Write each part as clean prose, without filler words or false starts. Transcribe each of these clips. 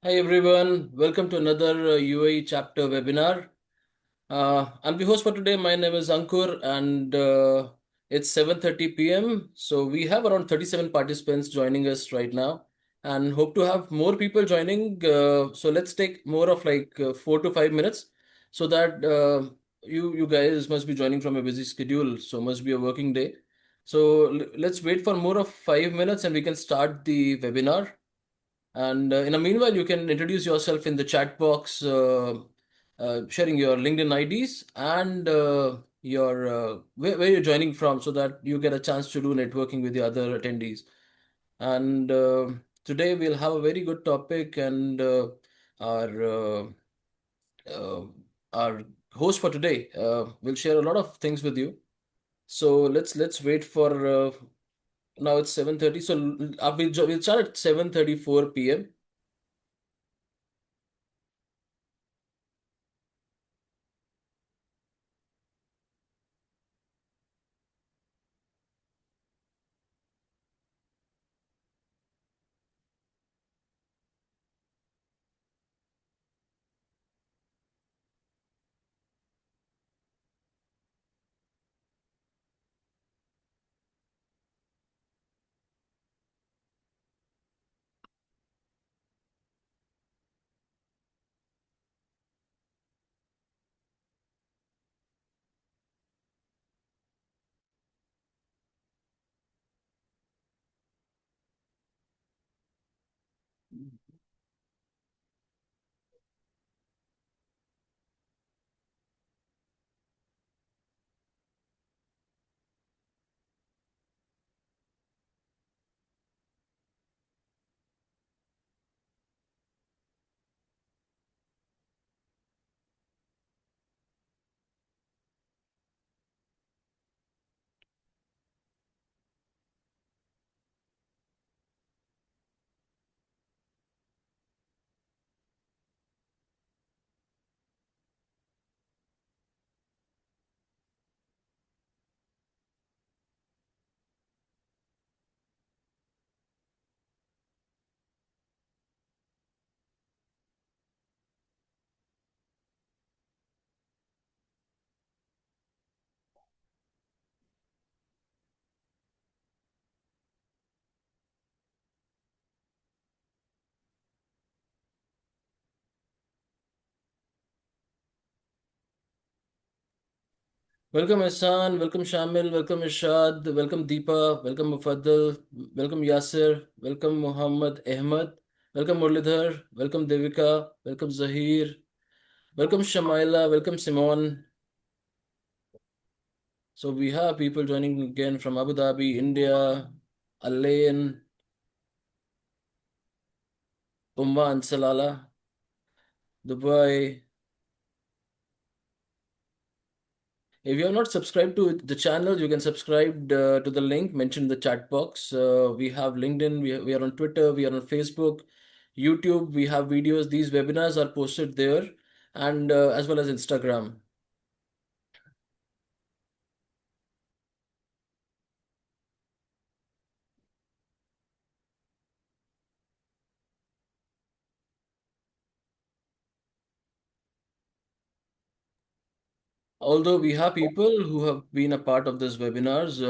Hi everyone, welcome to another UAE chapter webinar. I'm the host for today. My name is Ankur and it's 7:30 p.m. So we have around 37 participants joining us right now and hope to have more people joining. So let's take more of 4 to 5 minutes so that you guys must be joining from a busy schedule. So must be a working day. So let's wait for more of 5 minutes and we can start the webinar. And in the meanwhile, you can introduce yourself in the chat box, sharing your LinkedIn IDs and where you're joining from, so that you get a chance to do networking with the other attendees. And today we'll have a very good topic, and our uh, uh, our host for today will share a lot of things with you. So let's wait for now it's 7:30. So we'll start at 7:34 p.m. Welcome Hassan, welcome Shamil, welcome Ishad, welcome Deepa, welcome Mufaddal, welcome Yasir, welcome Muhammad Ahmad, welcome Murlidhar, welcome Devika, welcome Zahir, welcome Shamaila, welcome Simon. So we have people joining again from Abu Dhabi, India, Alain, Umma and Salala, Dubai. If you have not subscribed to the channel, you can subscribe to the link mentioned in the chat box. We have LinkedIn, we are on Twitter, we are on Facebook, YouTube, we have videos. These webinars are posted there and as well as Instagram. Although we have people who have been a part of this webinars,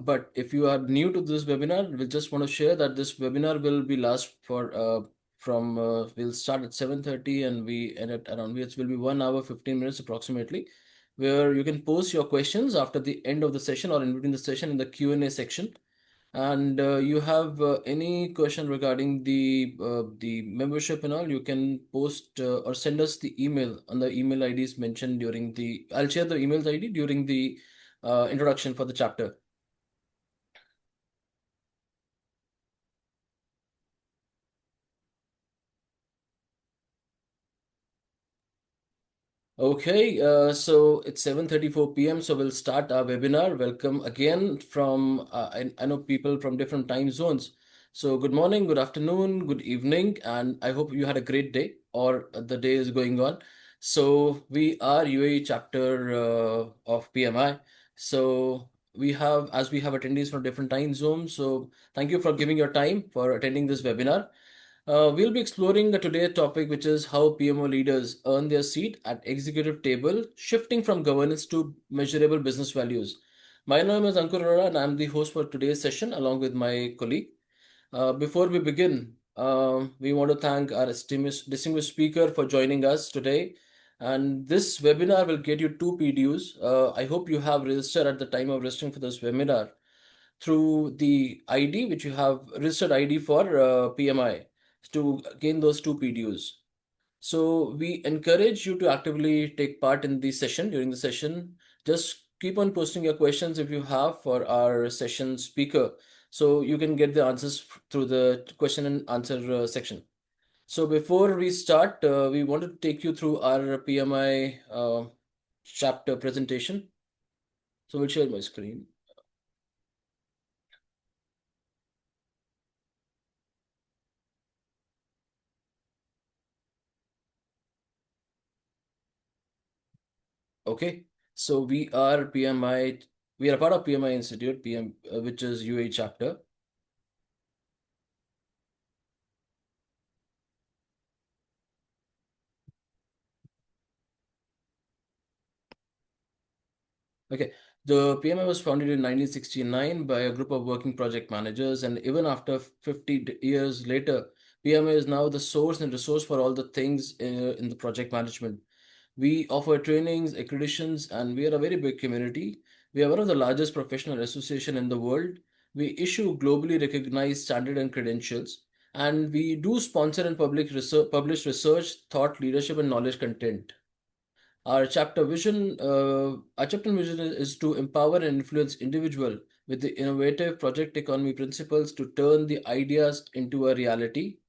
but if you are new to this webinar, we just want to share that this webinar will be last for from we'll start at 7:30 and we end at around it will be 1 hour 15 minutes approximately, where you can post your questions after the end of the session or in between the session in the Q&A section. And you have any question regarding the membership and all, you can post or send us the email on the email IDs mentioned during the. I'll share the email ID during the introduction for the chapter. Okay, so it's 7:34 p.m. So we'll start our webinar. Welcome again from I know people from different time zones. So good morning, good afternoon, good evening, and I hope you had a great day or the day is going on. So we are UAE chapter of PMI. So we have attendees from different time zones. So thank you for giving your time for attending this webinar. We'll be exploring today's topic, which is how PMO leaders earn their seat at executive table, shifting from governance to measurable business values. My name is Ankur Arora, and I'm the host for today's session, along with my colleague. Before we begin, we want to thank our distinguished speaker for joining us today. And this webinar will get you two PDUs. I hope you have registered at the time of registering for this webinar through the ID, which you have registered ID for PMI to gain those two PDUs. So we encourage you to actively take part in the session. During the session, just keep on posting your questions if you have for our session speaker, so you can get the answers through the question and answer section. So before we start, we want to take you through our PMI chapter presentation. So we'll share my screen. Okay, so we are PMI, we are a part of PMI Institute, which is UAE chapter. Okay, the PMI was founded in 1969 by a group of working project managers, and even after 50 years later, PMI is now the source and resource for all the things in the project management. We offer trainings, accreditations, and we are a very big community. We are one of the largest professional association in the world. We issue globally recognized standard and credentials, and we do sponsor and publish research, thought, leadership, and knowledge content. Our chapter vision is to empower and influence individual with the innovative project economy principles to turn the ideas into a reality.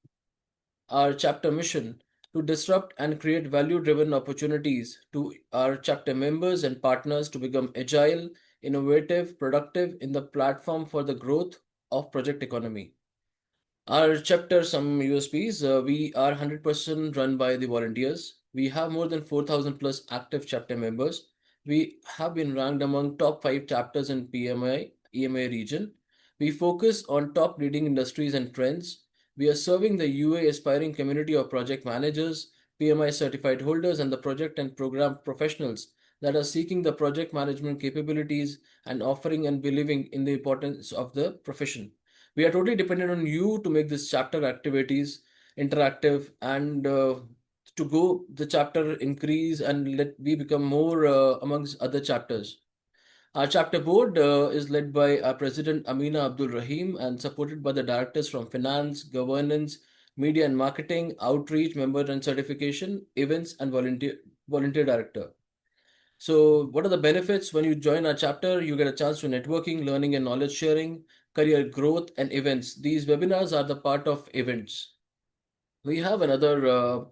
Our chapter mission to disrupt and create value-driven opportunities to our chapter members and partners to become agile, innovative, productive in the platform for the growth of project economy. Our chapter, some USPs, we are 100% run by the volunteers. We have more than 4,000 plus active chapter members. We have been ranked among top 5 chapters in PMI, EMA region. We focus on top leading industries and trends. We are serving the UA aspiring community of project managers, PMI certified holders, and the project and program professionals that are seeking the project management capabilities and offering and believing in the importance of the profession. We are totally dependent on you to make this chapter activities interactive and to go the chapter increase and let we become more amongst other chapters. Our chapter board is led by our president Amina Abdul Rahim and supported by the directors from finance, governance, media and marketing, outreach, member and certification, events, and volunteer director. So, what are the benefits when you join our chapter? You get a chance to networking, learning, and knowledge sharing, career growth, and events. These webinars are the part of events. We have another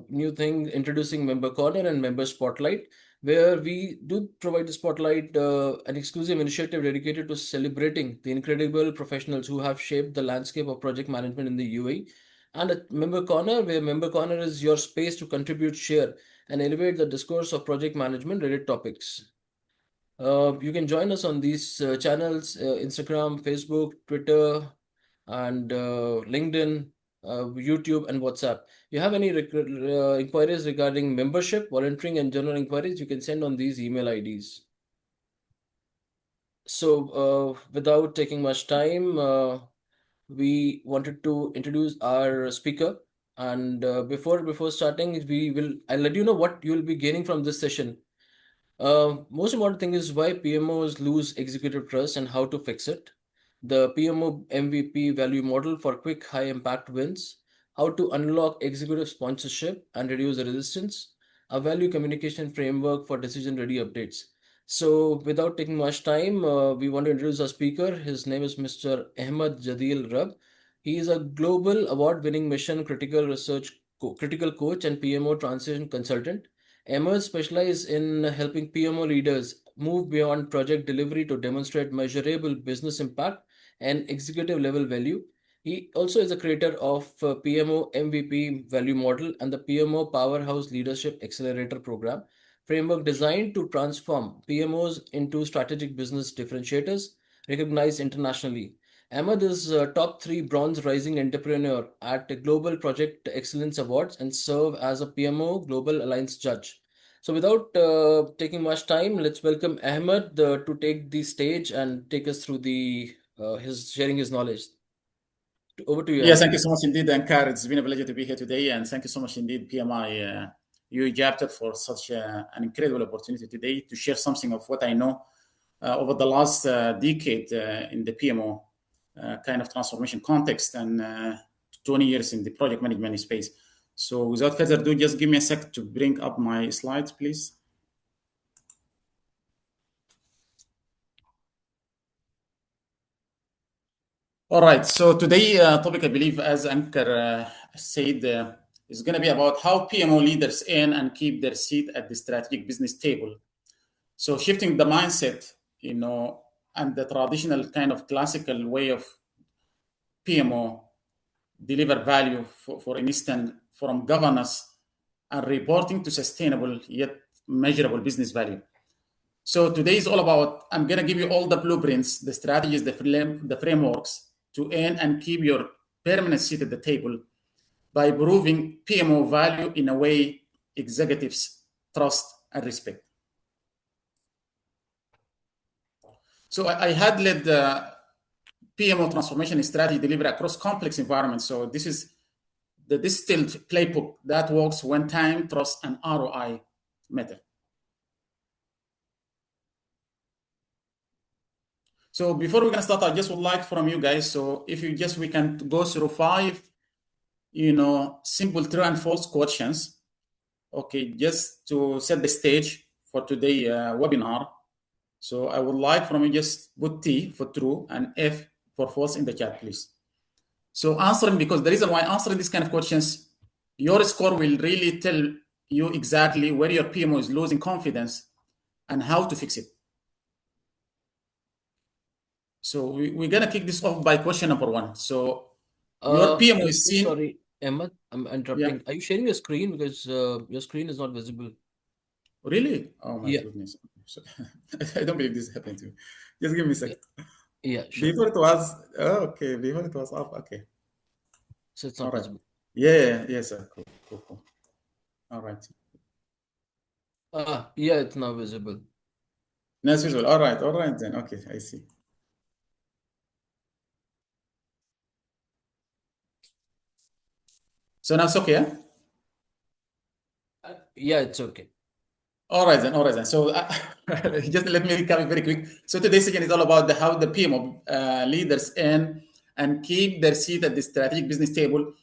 new thing introducing Member Corner and Member Spotlight, where we do provide the spotlight, an exclusive initiative dedicated to celebrating the incredible professionals who have shaped the landscape of project management in the UAE. And a Member Corner, where Member Corner is your space to contribute, share, and elevate the discourse of project management related topics. You can join us on these channels Instagram, Facebook, Twitter, and LinkedIn, YouTube, and WhatsApp. If you have any inquiries regarding membership, volunteering, and general inquiries, you can send on these email IDs. So, without taking much time, we wanted to introduce our speaker. And before starting, I'll let you know what you will be gaining from this session. Most important thing is why PMOs lose executive trust and how to fix it. The PMO MVP value model for quick high impact wins. How to unlock executive sponsorship and reduce the resistance. A value communication framework for decision ready updates. So without taking much time, we want to introduce our speaker. His name is Mr. Ahmed Jadil Rab. He is a global award winning mission critical coach and PMO transition consultant. Emers specialize in helping PMO leaders move beyond project delivery to demonstrate measurable business impact and executive level value. He also is a creator of PMO MVP value model and the PMO Powerhouse Leadership Accelerator program, framework designed to transform PMOs into strategic business differentiators recognized internationally. Ahmed is top three bronze rising entrepreneur at Global Project Excellence Awards and serve as a PMO Global Alliance judge. So, without taking much time, let's welcome Ahmed to take the stage and take us through the his sharing his knowledge. Over to you, Yes, Ahmed. thank you so much indeed, Ankar. It's been a pleasure to be here today, and thank you so much indeed, PMI, you Japta, for such an incredible opportunity today to share something of what I know over the last decade in the PMO kind of transformation context and 20 years in the project management space. So, without further ado, just give me a sec to bring up my slides, please. All right. So today topic, I believe, as Anchor said, is going to be about how PMO leaders earn and keep their seat at the strategic business table. So shifting the mindset, and the traditional kind of classical way of PMO deliver value, for instance, from governance and reporting to sustainable yet measurable business value. So today is all about, I'm going to give you all the blueprints, the strategies, the frameworks to earn and keep your permanent seat at the table by proving PMO value in a way executives trust and respect. So I had led PMO transformation strategy delivery across complex environments. So this is the distilled playbook that works when time, trust, and ROI matter. So before we're gonna start, I just would like from you guys. So if you just we can go through five, simple true and false questions. Okay, just to set the stage for today webinar. So I would like from you just put T for true and F for false in the chat, please. So answering, because the reason why answering these kind of questions, your score will really tell you exactly where your PMO is losing confidence and how to fix it. So we're gonna kick this off by question number one. So your PMO I'm is so seen. sorry, Ahmed. I'm Yeah, interrupting. Are you sharing your screen because your screen is not visible? really? Oh my Yeah, goodness. So, I don't believe this happened to me. Just give me a yeah, second. yeah, sure. Before it was okay. Before it was up. Okay. So it's All not right. visible. Yeah. Yes, sir. Cool. Cool. Cool. All right. Yeah, it's now visible. Nice visual. All right. All right then. Okay. I see. So now it's okay. Yeah? Yeah, it's okay. All right then. All right then. So just let me recap it very quick. So today's session is all about how the PMO leaders earn and keep their seat at the strategic business table,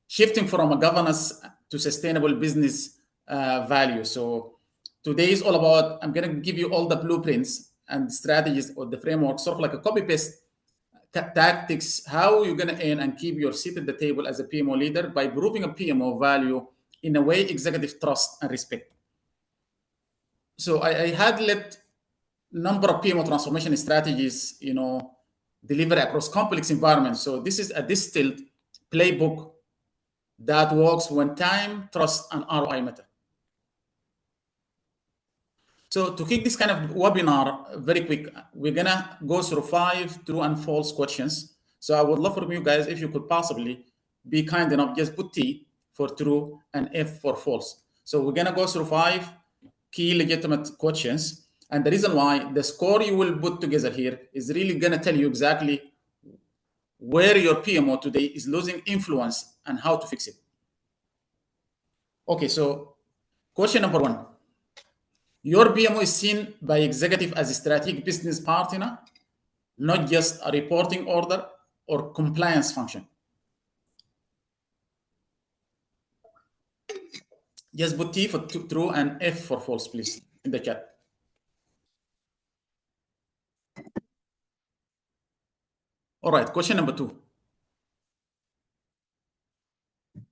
shifting from a governance to sustainable business value. So today is all about, I'm going to give you all the blueprints and strategies or the framework, sort of like a copy paste tactics, how you're going to earn and keep your seat at the table as a PMO leader by proving a PMO value in a way executive trust and respect. So I had led number of PMO transformation strategies, deliver across complex environments. So this is a distilled playbook that works when time, trust, and ROI matter. So to kick this kind of webinar very quick, we're gonna go through five true and false questions. So I would love from you guys if you could possibly be kind enough, just put T for true and F for false. So we're gonna go through five key legitimate questions. And the reason why the score you will put together here is really gonna tell you exactly where your PMO today is losing influence and how to fix it. Okay, so question number one. Your PMO is seen by executive as a strategic business partner, not just a reporting order or compliance function. Just put T for true and F for false, please, in the chat. All right, question number two.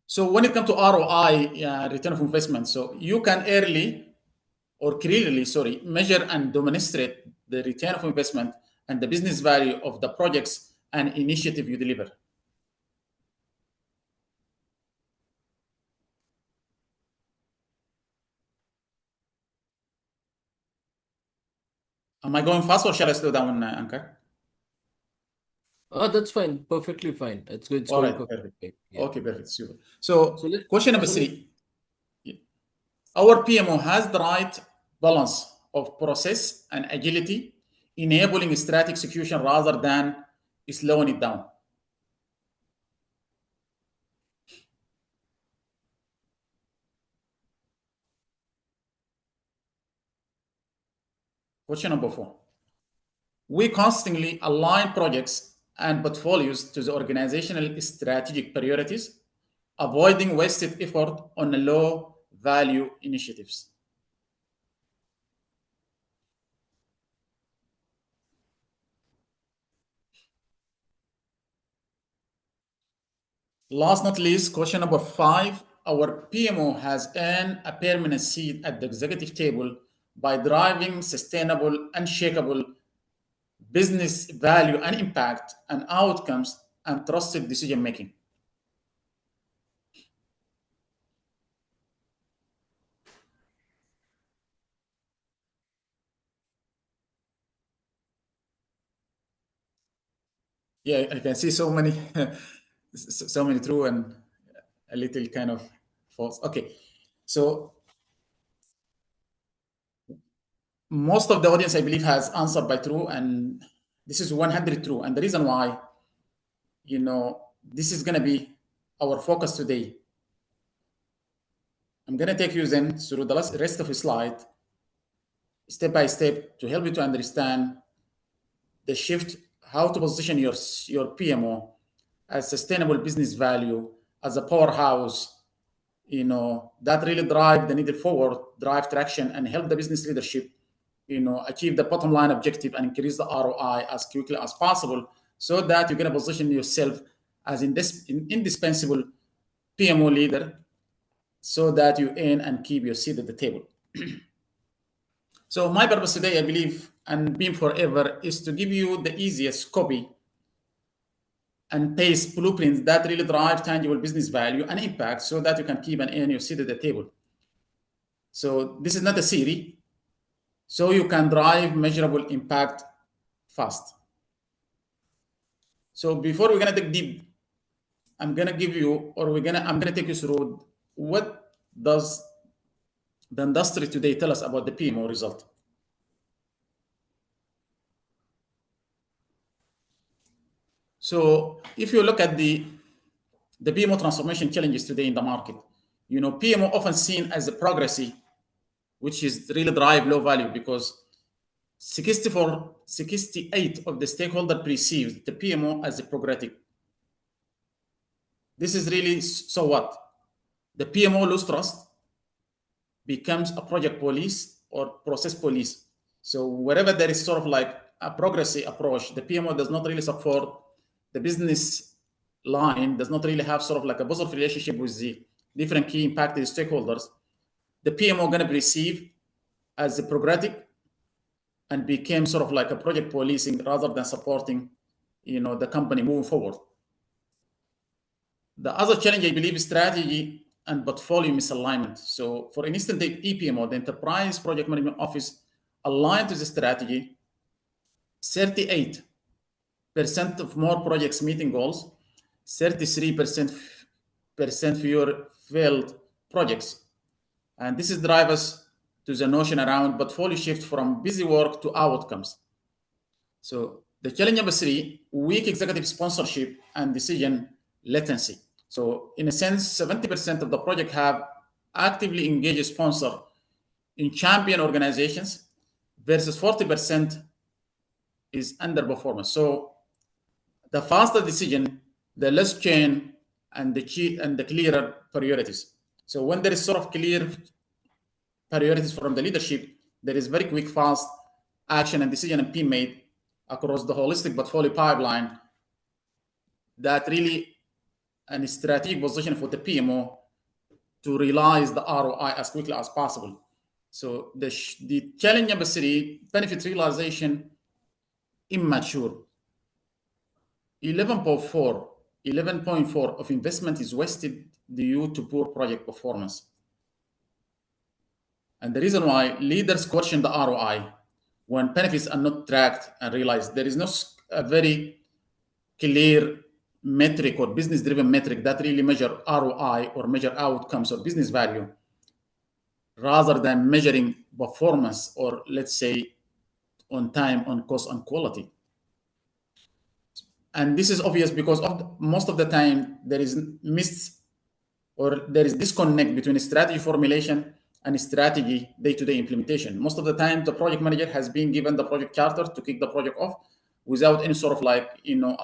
So when it comes to ROI, return of investment, so you can clearly, measure and demonstrate the return of investment and the business value of the projects and initiative you deliver. Am I going fast or shall I slow down, Ankar? Oh, that's fine. Perfectly fine. It's All going right, perfectly perfect. fine. Yeah. Okay, perfect, super. So So let question number so let three, our PMO has the right balance of process and agility, enabling strategic execution rather than slowing it down. Question number four. We constantly align projects and portfolios to the organizational strategic priorities, avoiding wasted effort on low value initiatives. Last not least, question number five. Our PMO has earned a permanent seat at the executive table by driving sustainable, unshakable business value and impact and outcomes and trusted decision making. Yeah, I can see so many, so many true and a little kind of false. Okay, so most of the audience, I believe, has answered by true, and this is 100 true. And the reason why, this is going to be our focus today. I'm going to take you then through the rest of the slide, step by step, to help you to understand the shift, how to position your PMO as sustainable business value, as a powerhouse, that really drive the needle forward, drive traction, and help the business leadership, achieve the bottom line objective and increase the ROI as quickly as possible, so that you're going to position yourself as indispensable PMO leader, so that you earn and keep your seat at the table. So my purpose today, I believe, and Beam Forever, is to give you the easiest copy and paste blueprints that really drive tangible business value and impact, so that you can keep and earn your seat at the table. So this is not a series, so you can drive measurable impact fast. So before we're gonna dig deep, I'm gonna give you, or I'm gonna take you through what does the industry today tell us about the PMO result. So if you look at the PMO transformation challenges today in the market, PMO often seen as a progressy, which is really drive low value, because 68 of the stakeholder perceives the PMO as a progressive. This is really, so what? The PMO lose trust, becomes a project police or process police. So wherever there is sort of like a progressive approach, the PMO does not really support the business line, does not really have sort of like a positive relationship with the different key impacted stakeholders. The PMO going to be received as a progressive and became sort of like a project policing rather than supporting, the company moving forward. The other challenge, I believe, is strategy and portfolio misalignment. So for instance, the EPMO, the Enterprise Project Management Office, aligned to the strategy, 38% of more projects meeting goals, 33% fewer failed projects. And this is drive us to the notion around portfolio shift from busy work to outcomes. So the challenge number three, weak executive sponsorship and decision latency. So in a sense, 70% of the project have actively engaged sponsor in champion organizations versus 40% is underperformance. So the faster decision, the less chain, and the clearer priorities. So when there is sort of clear priorities from the leadership, there is very quick, fast action and decision and being made across the holistic portfolio pipeline, that really a strategic position for the PMO to realize the ROI as quickly as possible. So the challenge number three, benefit realization immature. 11.4 of investment is wasted due to poor project performance. And the reason why leaders question the ROI when benefits are not tracked and realized, there is no a very clear metric or business-driven metric that really measure ROI or measure outcomes or business value, rather than measuring performance or, let's say, on time, on cost, and quality. And this is obvious because most of the time there is disconnect between strategy formulation and strategy day-to-day implementation. Most of the time, the project manager has been given the project charter to kick the project off without any sort of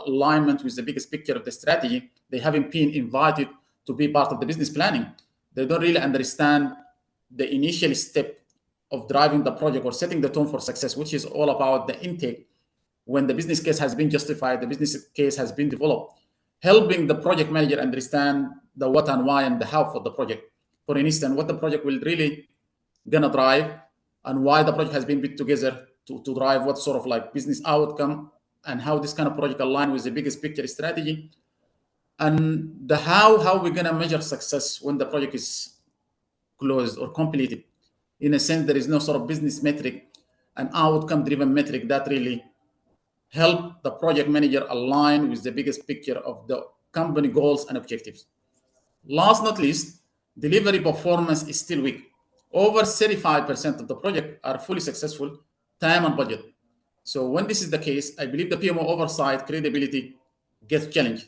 alignment with the biggest picture of the strategy. They haven't been invited to be part of the business planning. They don't really understand the initial step of driving the project or setting the tone for success, which is all about the intake. When the business case has been justified, the business case has been developed, helping the project manager understand the what and why and the how for the project. For instance, what the project will really gonna drive and why the project has been put together to drive what sort of business outcome, and how this kind of project align with the biggest picture strategy, and the how we're gonna measure success when the project is closed or completed. In a sense, there is no sort of business metric, an outcome driven metric that really help the project manager align with the biggest picture of the company goals and objectives. Last not least, delivery performance is still weak. Over 35% of the project are fully successful, time and budget. So when this is the case, I believe the PMO oversight credibility gets challenged.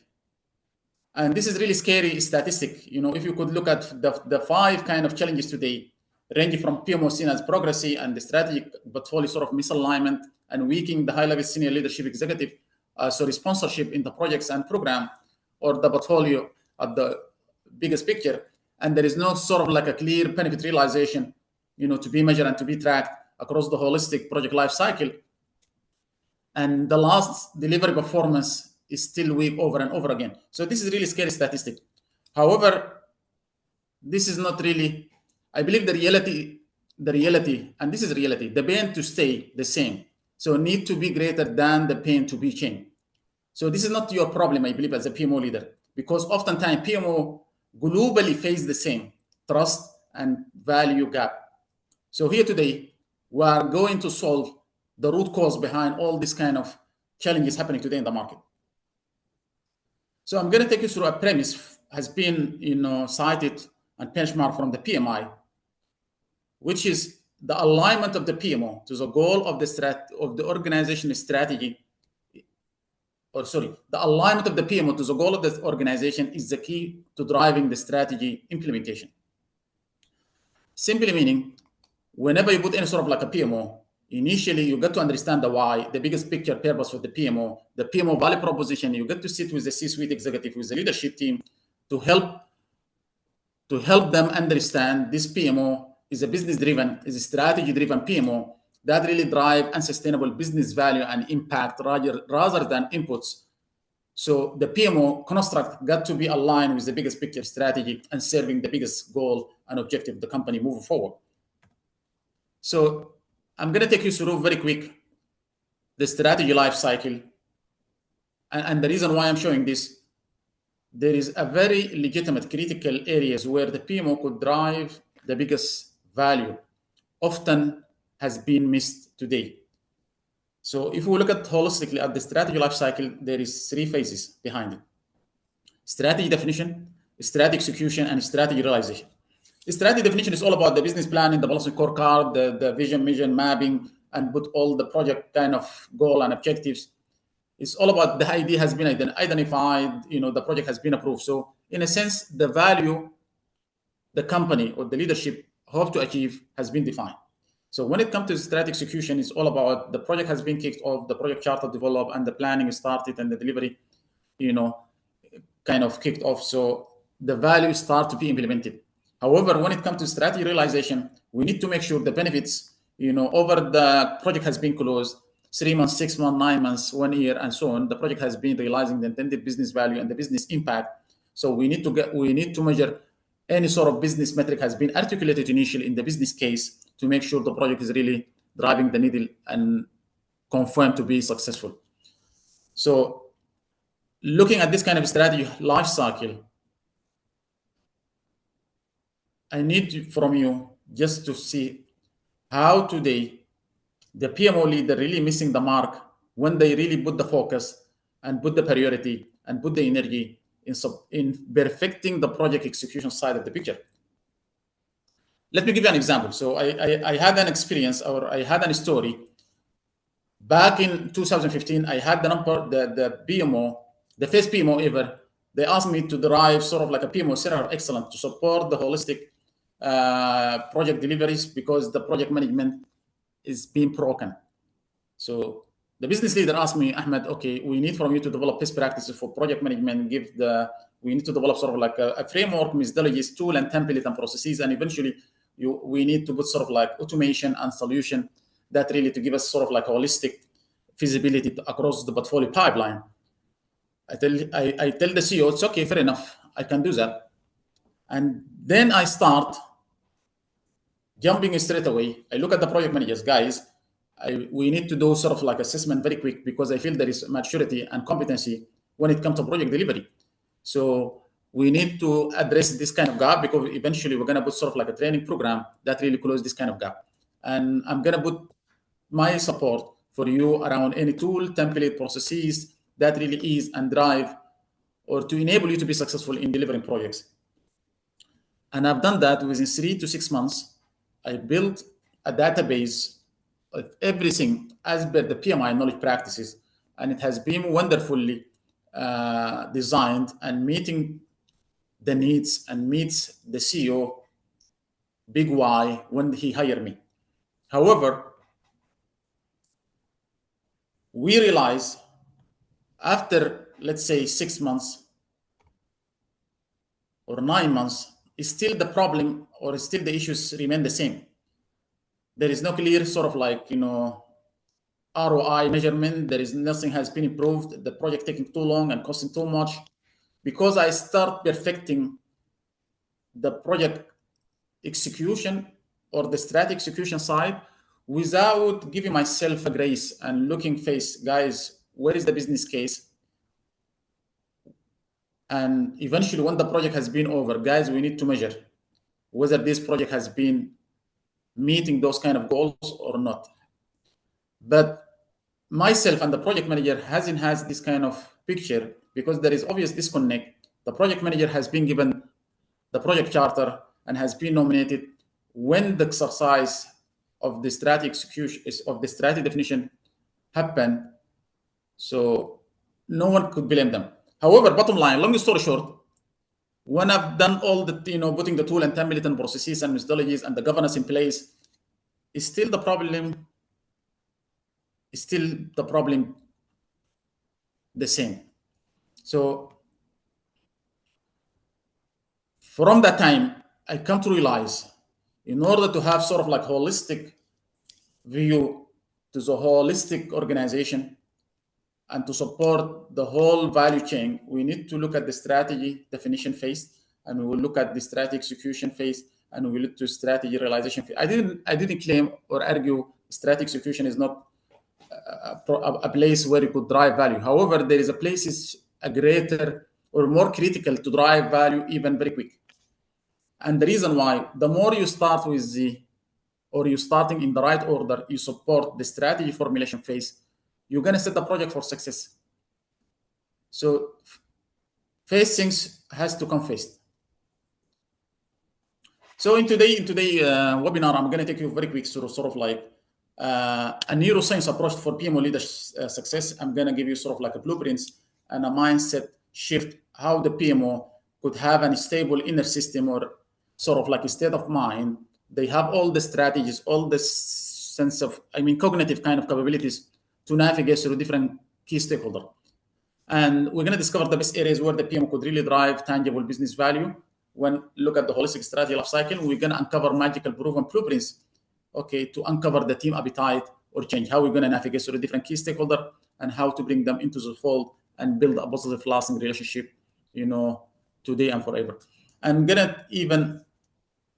And this is really scary statistic. If you could look at the 5 kind of challenges today, ranging from PMO seen as progressy and the strategic portfolio sort of misalignment and weakening the high-level senior leadership executive, sponsorship in the projects and program, or the portfolio at the biggest picture, and there is no sort of a clear benefit realization, to be measured and to be tracked across the holistic project life cycle. And the last, delivery performance is still weak over and over again. So this is really scary statistic. However, this is not really, I believe the reality, and this is reality, the pain to stay the same. So need to be greater than the pain to be changed. So this is not your problem, I believe, as a PMO leader, because oftentimes PMO globally face the same trust and value gap. So here today, we are going to solve the root cause behind all this kind of challenges happening today in the market. So I'm going to take you through a premise has been cited and benchmarked from the PMI, which is the alignment of the PMO to the goal of the organization's strategy. The alignment of the PMO to the goal of the organization is the key to driving the strategy implementation. Simply meaning, whenever you put any sort of a PMO, initially you get to understand the why, the biggest picture purpose for the PMO value proposition. You get to sit with the C-suite executive, with the leadership team, to help them understand this PMO is a business-driven, is a strategy-driven PMO that really drive unsustainable business value and impact rather than inputs. So the PMO construct got to be aligned with the biggest picture strategy and serving the biggest goal and objective of the company moving forward. So I'm going to take you through very quick the strategy life cycle. And the reason why I'm showing this, there is a very legitimate critical areas where the PMO could drive the biggest value, often has been missed today. So if we look at holistically at the strategy life cycle, there is 3 phases behind it: strategy definition, strategy execution, and strategy realization. The strategy definition is all about the business planning, the policy scorecard, the vision, mission mapping, and put all the project kind of goal and objectives. It's all about the idea has been identified, the project has been approved. So in a sense, the value the company or the leadership hope to achieve has been defined. So when it comes to strategy execution, it's all about the project has been kicked off, the project charter developed, and the planning is started, and the delivery, kind of kicked off. So the value start to be implemented. However, when it comes to strategy realization, we need to make sure the benefits, over the project has been closed, 3 months, 6 months, 9 months, 1 year, and so on. The project has been realizing the intended business value and the business impact. So we need to measure any sort of business metric has been articulated initially in the business case to make sure the project is really driving the needle and confirmed to be successful. So looking at this kind of strategy life cycle, I need from you just to see how today the PMO leader really missing the mark when they really put the focus and put the priority and put the energy in perfecting the project execution side of the picture. Let me give you an example. So I had an experience, or I had a story. Back in 2015, I had the PMO, the first PMO ever. They asked me to derive sort of like a PMO center of excellence to support the holistic project deliveries, because the project management is being broken. So the business leader asked me, Ahmed, okay, we need from you to develop best practices for project management. We need to develop sort of like a framework, methodologies, tool and template and processes, and eventually we need to put sort of like automation and solution that really to give us sort of like holistic feasibility across the portfolio pipeline. I tell the CEO, it's okay, fair enough, I can do that. And then I start jumping straight away. I look at the project managers, guys, we need to do sort of like assessment very quick, because I feel there is maturity and competency when it comes to project delivery. So we need to address this kind of gap, because eventually we're going to put sort of like a training program that really close this kind of gap. And I'm going to put my support for you around any tool, template, processes that really ease and drive, or to enable you to be successful in delivering projects. And I've done that within 3 to 6 months. I built a database of everything as per the PMI knowledge practices, and it has been wonderfully designed and meeting the needs and meets the CEO big why when he hired me. However, we realize after, let's say, 6 months or 9 months, still the problem or still the issues remain the same. There is no clear sort of like, ROI measurement. There is nothing has been improved. The project taking too long and costing too much, because I start perfecting the project execution or the strategy execution side without giving myself a grace and looking face, guys, where is the business case? And eventually when the project has been over, guys, we need to measure whether this project has been meeting those kind of goals or not. But myself and the project manager hasn't has this kind of picture, because there is obvious disconnect. The project manager has been given the project charter and has been nominated when the exercise of the strategy execution of the strategy definition happened. So no one could blame them. However, bottom line, long story short, when I've done all the, putting the tool and template and processes and methodologies and the governance in place, is still the problem the same. So from that time, I come to realize, in order to have sort of like holistic view to the holistic organization and to support the whole value chain, we need to look at the strategy definition phase, and we will look at the strategy execution phase, and we will look to strategy realization phase. I didn't claim or argue strategy execution is not a place where you could drive value. However, there is a place is a greater or more critical to drive value even very quick. And the reason why, the more you start with you're starting in the right order, you support the strategy formulation phase, you're going to set the project for success. So first things has to come first. So in today webinar, I'm going to take you very quick through sort of like a neuroscience approach for PMO leadership success. I'm going to give you sort of like a blueprints and a mindset shift, how the PMO could have a stable inner system or sort of like a state of mind. They have all the strategies, all the sense of, cognitive kind of capabilities to navigate through different key stakeholders. And we're going to discover the best areas where the PMO could really drive tangible business value. When look at the holistic strategy life cycle, we're going to uncover magical proven blueprints, okay, to uncover the team appetite or change, how we're going to navigate through the different key stakeholders and how to bring them into the fold and build a positive lasting relationship, today and forever. I'm going to even,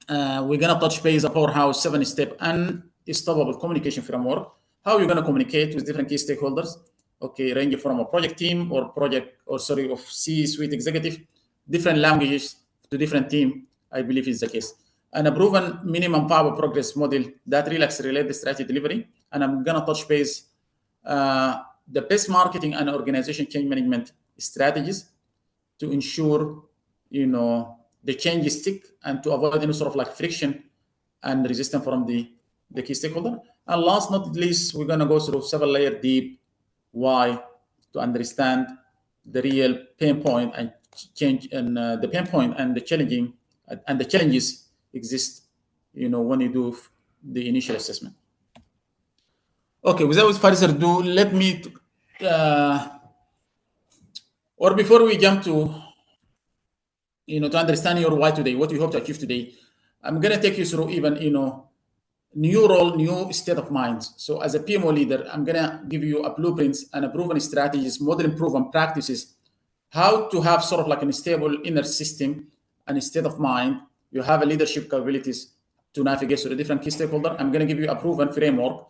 we're going to touch base a powerhouse 7-step unstoppable communication framework, how you're going to communicate with different key stakeholders, okay, ranging from a project team or of C-suite executive, different languages to different team, I believe is the case. And a proven minimum power progress model that really accelerates the strategy delivery. And I'm going to touch base the best marketing and organization change management strategies to ensure, the changes stick and to avoid any sort of like friction and resistance from the key stakeholder. And last not least, we're going to go through several layer deep why to understand the real pain point and change and the pain point and the challenging and the challenges exist, when you do the initial assessment. Okay, without further ado, let me, or before we jump to, to understand your why today, what you hope to achieve today, I'm going to take you through even, new role, new state of mind. So as a PMO leader, I'm going to give you a blueprints and a proven strategies, model proven practices, how to have sort of like a stable inner system and a state of mind. You have a leadership capabilities to navigate through the different key stakeholder. I'm going to give you a proven framework,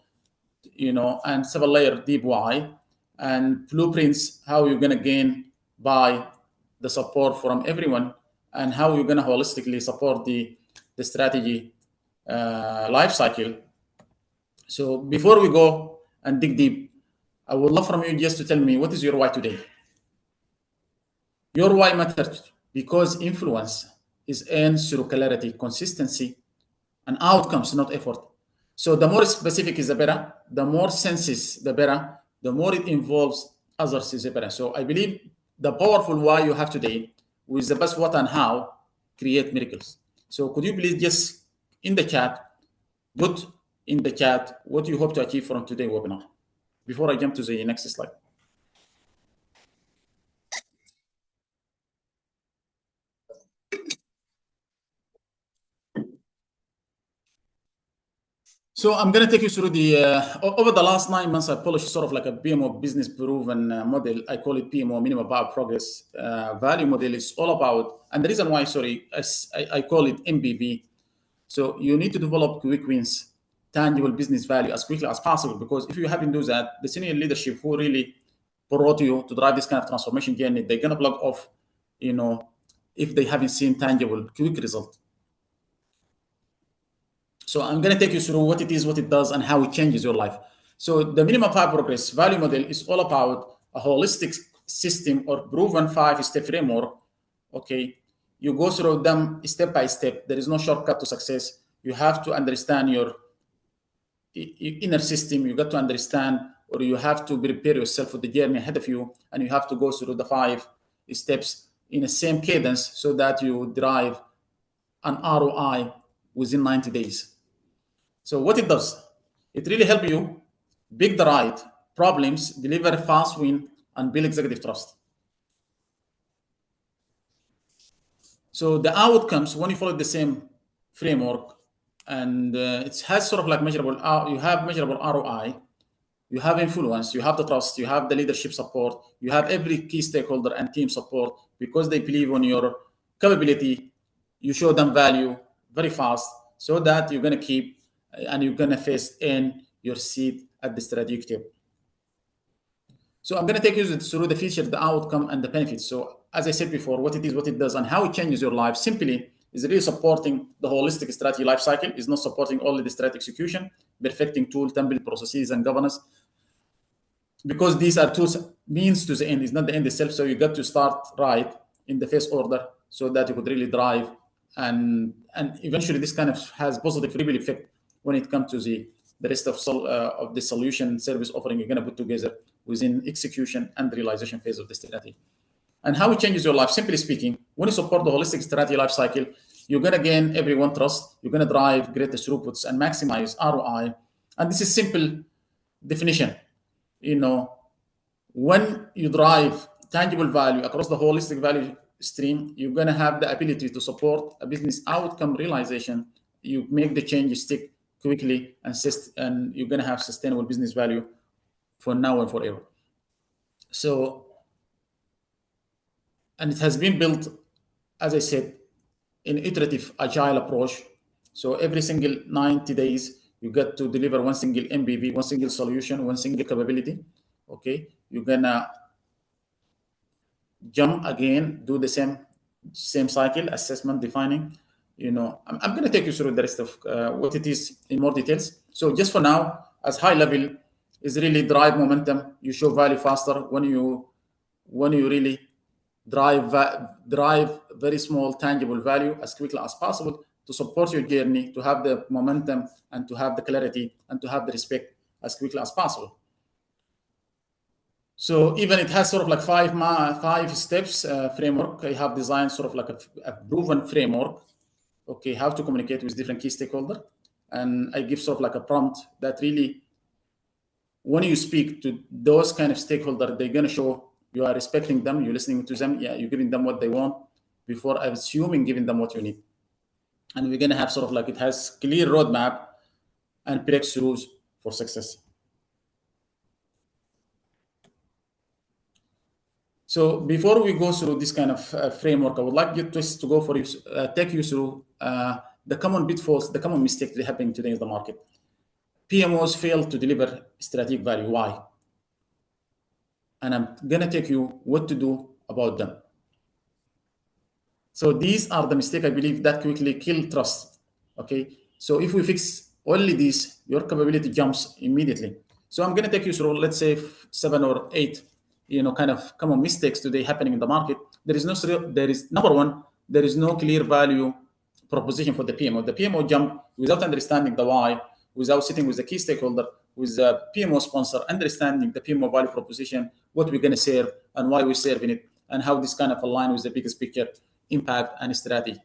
and several layer deep why and blueprints, how you're going to gain by the support from everyone and how you're going to holistically support the strategy life cycle. So before we go and dig deep, I would love from you just to tell me what is your why today. Your why matters because influence is earned through clarity, consistency, and outcomes, not effort. So the more specific is the better, the more senses the better, the more it involves others is the better. So I believe the powerful why you have today with the best what and how create miracles. So could you please just in the chat, put in the chat what you hope to achieve from today's webinar before I jump to the next slide. So I'm going to take you through the, over the last 9 months, I polished sort of like a PMO business proven model. I call it PMO, minimum viable progress value model. Is all about, and the reason why, sorry, I call it MBV. So you need to develop quick wins, tangible business value as quickly as possible, because if you haven't do that, the senior leadership who really brought you to drive this kind of transformation journey, they're going to block off, if they haven't seen tangible quick result. So I'm going to take you through what it is, what it does, and how it changes your life. So the minimum viable progress value model is all about a holistic system or proven 5-step framework. Okay, you go through them step by step. There is no shortcut to success. You have to understand your inner system. You got to understand, or you have to prepare yourself for the journey ahead of you, and you have to go through the 5 steps in the same cadence so that you drive an ROI within 90 days. So what it does, it really helps you pick the right problems, deliver fast win, and build executive trust. So the outcomes, when you follow the same framework, and it has sort of like measurable, you have measurable ROI, you have influence, you have the trust, you have the leadership support, you have every key stakeholder and team support because they believe on your capability. You show them value very fast so that you're going to keep and you're going to face in your seat at the strategic table. So I'm going to take you through the feature, the outcome, and the benefits. So as I said before, what it is, what it does, and how it changes your life simply is really supporting the holistic strategy life cycle. Is not supporting only the strategy execution, perfecting tool, template, processes, and governance. Because these are tools means to the end, it's not the end itself. So you got to start right in the first order so that you could really drive and eventually this kind of has positive ripple effect when it comes to the rest of the solution service offering you're going to put together within execution and realization phase of the strategy. And how it changes your life, simply speaking, when you support the holistic strategy life cycle, you're going to gain everyone trust, you're going to drive greater throughputs and maximize ROI. And this is simple definition. When you drive tangible value across the holistic value stream, you're going to have the ability to support a business outcome realization. You make the change stick quickly, and you're going to have sustainable business value for now and forever. So, and it has been built, as I said, in iterative agile approach. So every single 90 days, you get to deliver one single MBV, one single solution, one single capability. Okay, you're gonna jump again, do the same cycle, assessment, defining. I'm going to take you through the rest of what it is in more details. So just for now, as high level, is really drive momentum. You show value faster when you really drive very small tangible value as quickly as possible to support your journey, to have the momentum and to have the clarity and to have the respect as quickly as possible. So even it has sort of like five steps framework. I have designed sort of like a proven framework. Okay, how to communicate with different key stakeholder, and I give sort of like a prompt that really, when you speak to those kind of stakeholder, they're gonna show you are respecting them, you're listening to them, yeah, you're giving them what they want before assuming giving them what you need. And we're gonna have sort of like, it has clear roadmap and breakthroughs for success. So before we go through this kind of framework, I would like you just to go for take you through the common pitfalls, the common mistakes that are happening today in the market. PMOs fail to deliver strategic value. Why? And I'm gonna take you what to do about them. So these are the mistakes I believe that quickly kill trust. Okay. So if we fix only these, your capability jumps immediately. So I'm gonna take you through, let's say 7 or 8, kind of common mistakes today happening in the market. There is number one, there is no clear value proposition for the PMO. The PMO jump without understanding the why, without sitting with the key stakeholder, with the PMO sponsor, understanding the PMO value proposition, what we're going to serve and why we're serving it, and how this kind of align with the biggest picture, impact and strategy.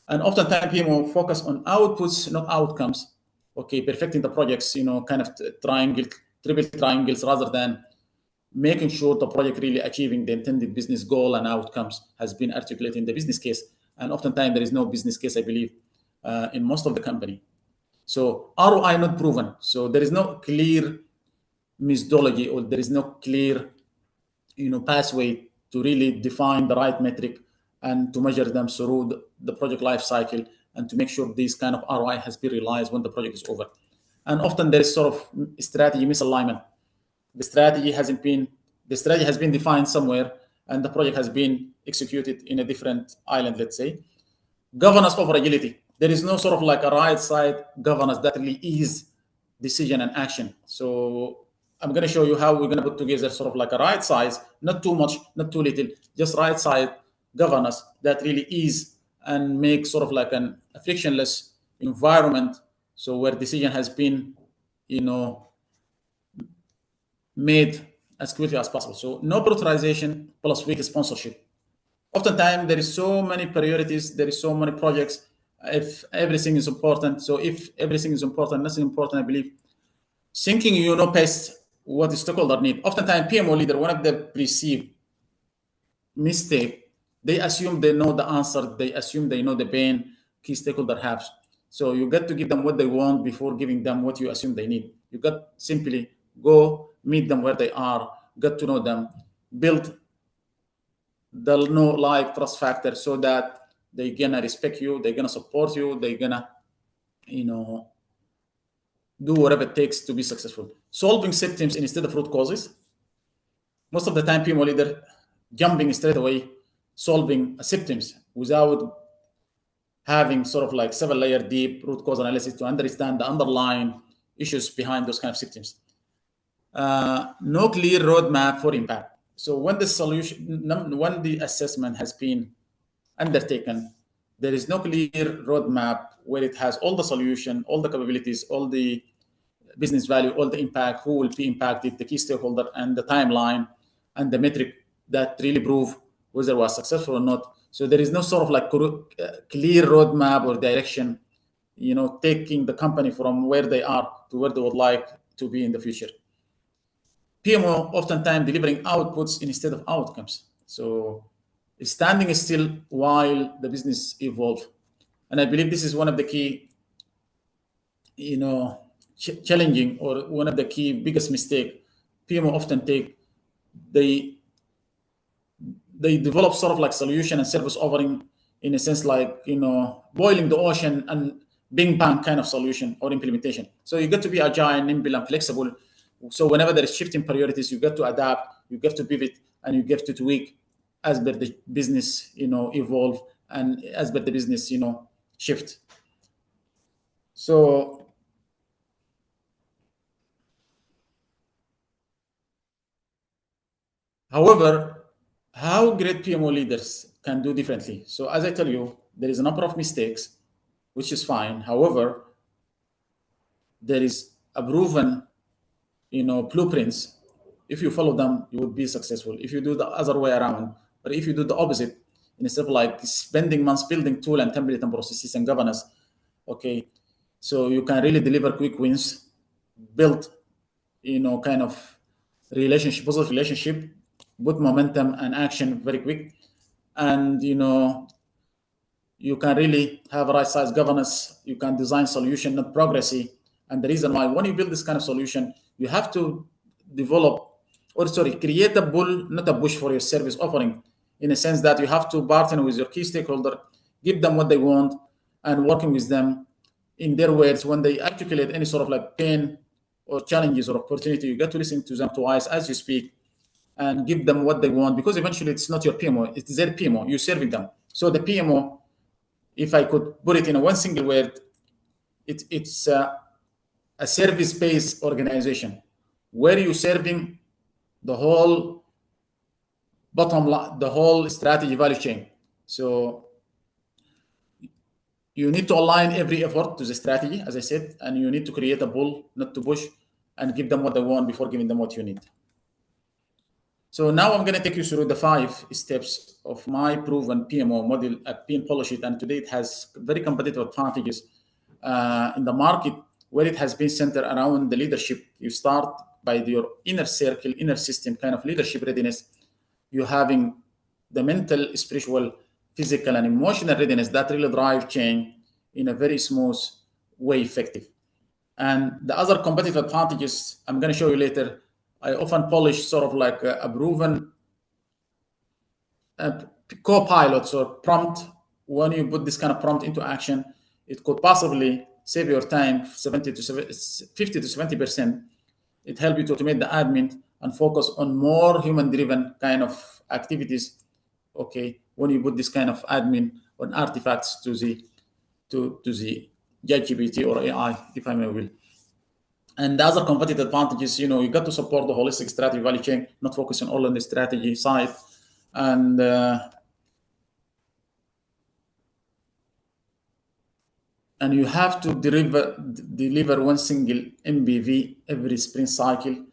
And oftentimes PMO focus on outputs, not outcomes. Okay, perfecting the projects, kind of triple triangles, rather than making sure the project really achieving the intended business goal and outcomes has been articulated in the business case. And oftentimes there is no business case, I believe, in most of the company. So ROI not proven. So there is no clear methodology, or there is no clear, pathway to really define the right metric and to measure them through the project life cycle, and to make sure this kind of ROI has been realized when the project is over. And often there is sort of strategy misalignment. The strategy has been defined somewhere, and the project has been executed in a different island, let's say. Governance over agility. There is no sort of like a right side governance that really is decision and action. So I'm going to show you how we're going to put together sort of like a right size, not too much, not too little, just right side governance that really is, and make sort of like a frictionless environment. So where decision has been, made as quickly as possible. So no prioritization plus weak sponsorship. Oftentimes there is so many priorities, there is so many projects. If everything is important, so if everything is important, nothing important, I believe. Thinking best what the stakeholder need. Oftentimes PMO leader, one of the perceived mistake, they assume they know the answer, they assume they know the pain key stakeholder has. So you got to give them what they want before giving them what you assume they need. You got simply go meet them where they are, get to know them, build the know, like, trust factor, so that they're gonna respect you, they're gonna support you, they're gonna, do whatever it takes to be successful. Solving symptoms instead of root causes. Most of the time, PMO leader jumping straight away, solving symptoms without having sort of like 7-layer deep root cause analysis to understand the underlying issues behind those kind of symptoms. No clear roadmap for impact. So when the assessment has been undertaken, there is no clear roadmap where it has all the solution, all the capabilities, all the business value, all the impact, who will be impacted, the key stakeholder, and the timeline, and the metric that really prove whether it was successful or not. So there is no sort of like clear roadmap or direction, taking the company from where they are to where they would like to be in the future. PMO oftentimes delivering outputs instead of outcomes. So standing still while the business evolves. And I believe this is one of the key, challenging, or one of the key biggest mistake PMO often take. They develop sort of like solution and service offering, in a sense, like, boiling the ocean and bing bang kind of solution or implementation. So you got to be agile, nimble, and flexible. So whenever there is shifting priorities, you get to adapt, you get to pivot, and you get to tweak as per the business, evolve, and as per the business, shift. So However, how great PMO leaders can do differently. So as I tell you, there is a number of mistakes, which is fine. However, there is a proven, blueprints. If you follow them, you would be successful. If you do the other way around, but if you do the opposite, instead of like spending months building tool and template and processes and governance, okay, so you can really deliver quick wins, build, kind of relationship, positive relationship, put momentum and action very quick, and you can really have a right size governance. You can design solution, not progressy. And the reason why, when you build this kind of solution, you have to develop, or sorry, create a bull, not a bush for your service offering, in a sense that you have to partner with your key stakeholder, give them what they want, and working with them in their words. When they articulate any sort of like pain or challenges or opportunity, you get to listen to them twice as you speak and give them what they want, because eventually it's not your PMO, it's their PMO. You're serving them. So the PMO, if I could put it in one single word, it's a service-based organization where you're serving the whole bottom line, the whole strategy value chain. So you need to align every effort to the strategy, as I said, and you need to create a pull, not to push, and give them what they want before giving them what you need. So now I'm going to take you through the 5 steps of my proven PMO model at PM Polish It, and today it has very competitive advantages in the market, where it has been centered around the leadership. You start by your inner circle, inner system kind of leadership readiness. You're having the mental, spiritual, physical, and emotional readiness that really drive change in a very smooth way, effective. And the other competitive advantages I'm going to show you later. I often polish sort of like a proven co-pilots or prompt. When you put this kind of prompt into action, it could possibly save your time 50 to 70%. It helps you to automate the admin and focus on more human-driven kind of activities. Okay, when you put this kind of admin on artifacts to the ChatGPT or AI, if I may will. And the other competitive advantages, you got to support the holistic strategy value chain, not focusing all on the strategy side. And you have to deliver one single MBV every sprint cycle,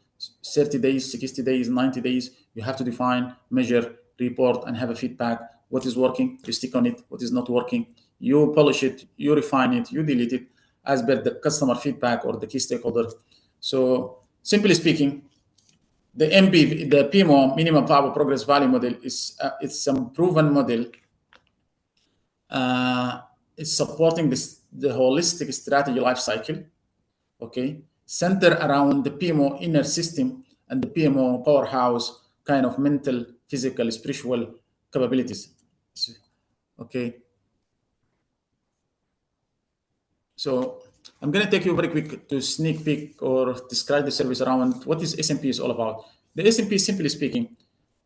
30 days, 60 days, 90 days. You have to define, measure, report, and have a feedback. What is working, you stick on it. What is not working, you polish it, you refine it, you delete it as per the customer feedback or the key stakeholder. So simply speaking, the MBV, the PMO, minimum viable progress value model, is it's some proven model. It's supporting the holistic strategy life cycle, okay, center around the PMO inner system and the PMO powerhouse kind of mental, physical, spiritual capabilities, okay. So I'm going to take you very quick to sneak peek or describe the service around what is SMP is all about. The SMP, simply speaking,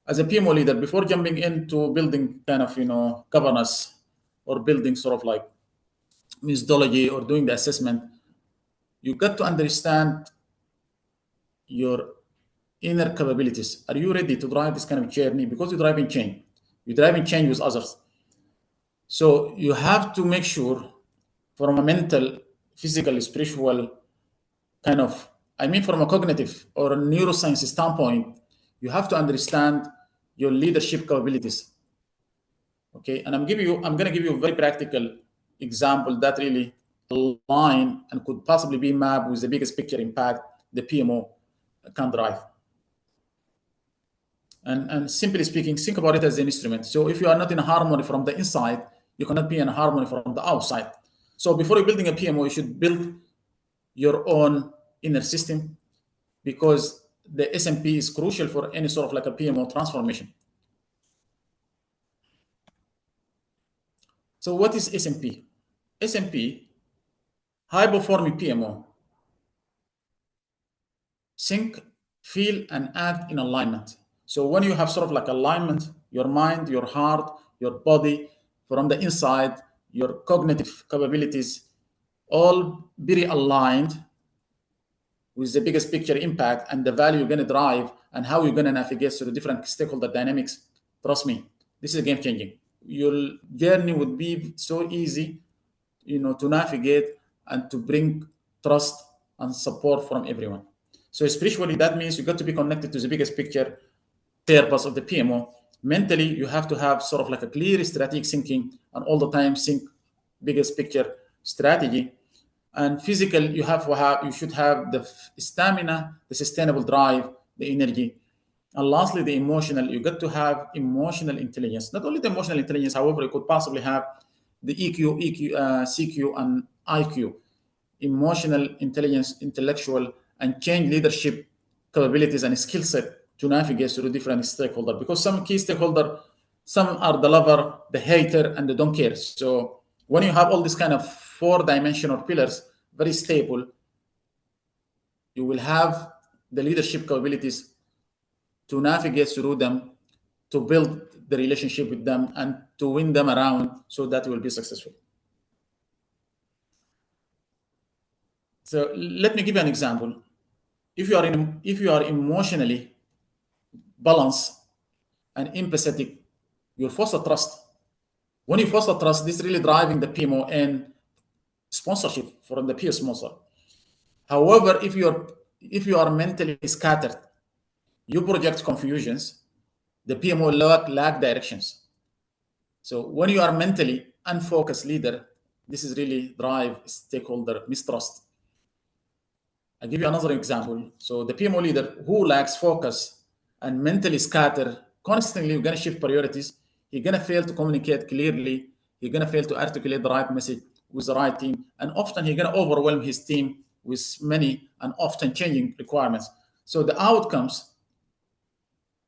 as a PMO leader, before jumping into building kind of, governance or building sort of like methodology or doing the assessment, you got to understand your inner capabilities. Are you ready to drive this kind of journey? Because you're driving change. You're driving change with others. So you have to make sure from a mental, physical, spiritual kind of, from a cognitive or a neuroscience standpoint, you have to understand your leadership capabilities. Okay, and I'm going to give you a very practical example that really align and could possibly be mapped with the biggest picture impact the PMO can drive. And simply speaking, think about it as an instrument. So if you are not in harmony from the inside, you cannot be in harmony from the outside. So before you're building a PMO, you should build your own inner system, because the SMP is crucial for any sort of like a PMO transformation. So what is SMP? SMP, high performing PMO. Think, feel, and act in alignment. So when you have sort of like alignment, your mind, your heart, your body, from the inside, your cognitive capabilities, all very aligned, with the biggest picture impact and the value you're going to drive and how you're going to navigate through different stakeholder dynamics, trust me, this is game changing. Your journey would be so easy, to navigate and to bring trust and support from everyone. So spiritually, that means you got to be connected to the biggest picture purpose of the PMO. Mentally, you have to have sort of like a clear strategic thinking and all the time think biggest picture strategy. And physical, you should have the stamina, the sustainable drive, the energy. And lastly, the emotional, you got to have emotional intelligence. Not only the emotional intelligence, however, you could possibly have the CQ, and IQ, emotional intelligence, intellectual, and change leadership capabilities and skill set to navigate through different stakeholders. Because some key stakeholder, some are the lover, the hater, and the don't care. So when you have all these kind of 4-dimensional pillars, very stable, you will have the leadership capabilities to navigate through them, to build the relationship with them, and to win them around so that you will be successful. So let me give you an example. If you are emotionally balanced and empathetic, you foster trust. When you foster trust, this is really driving the PMO and sponsorship from the peer sponsor. However, if you are mentally scattered, you project confusions, the PMO lack directions. So when you are mentally unfocused leader, this is really drive stakeholder mistrust. I'll give you another example. So the PMO leader who lacks focus and mentally scattered, constantly going to shift priorities, he's going to fail to communicate clearly, he's going to fail to articulate the right message with the right team, and often he's going to overwhelm his team with many and often changing requirements. So the outcomes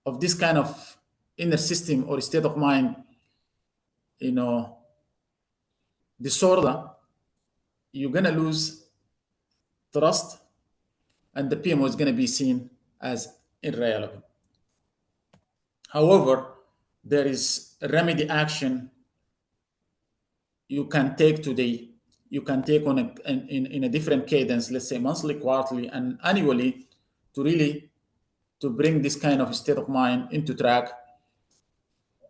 of this kind of inner system or state of mind, disorder, you're going to lose trust, and the PMO is going to be seen as irrelevant. However, there is a remedy action you can take today. You can take on in a different cadence, let's say monthly, quarterly, and annually, to bring this kind of state of mind into track.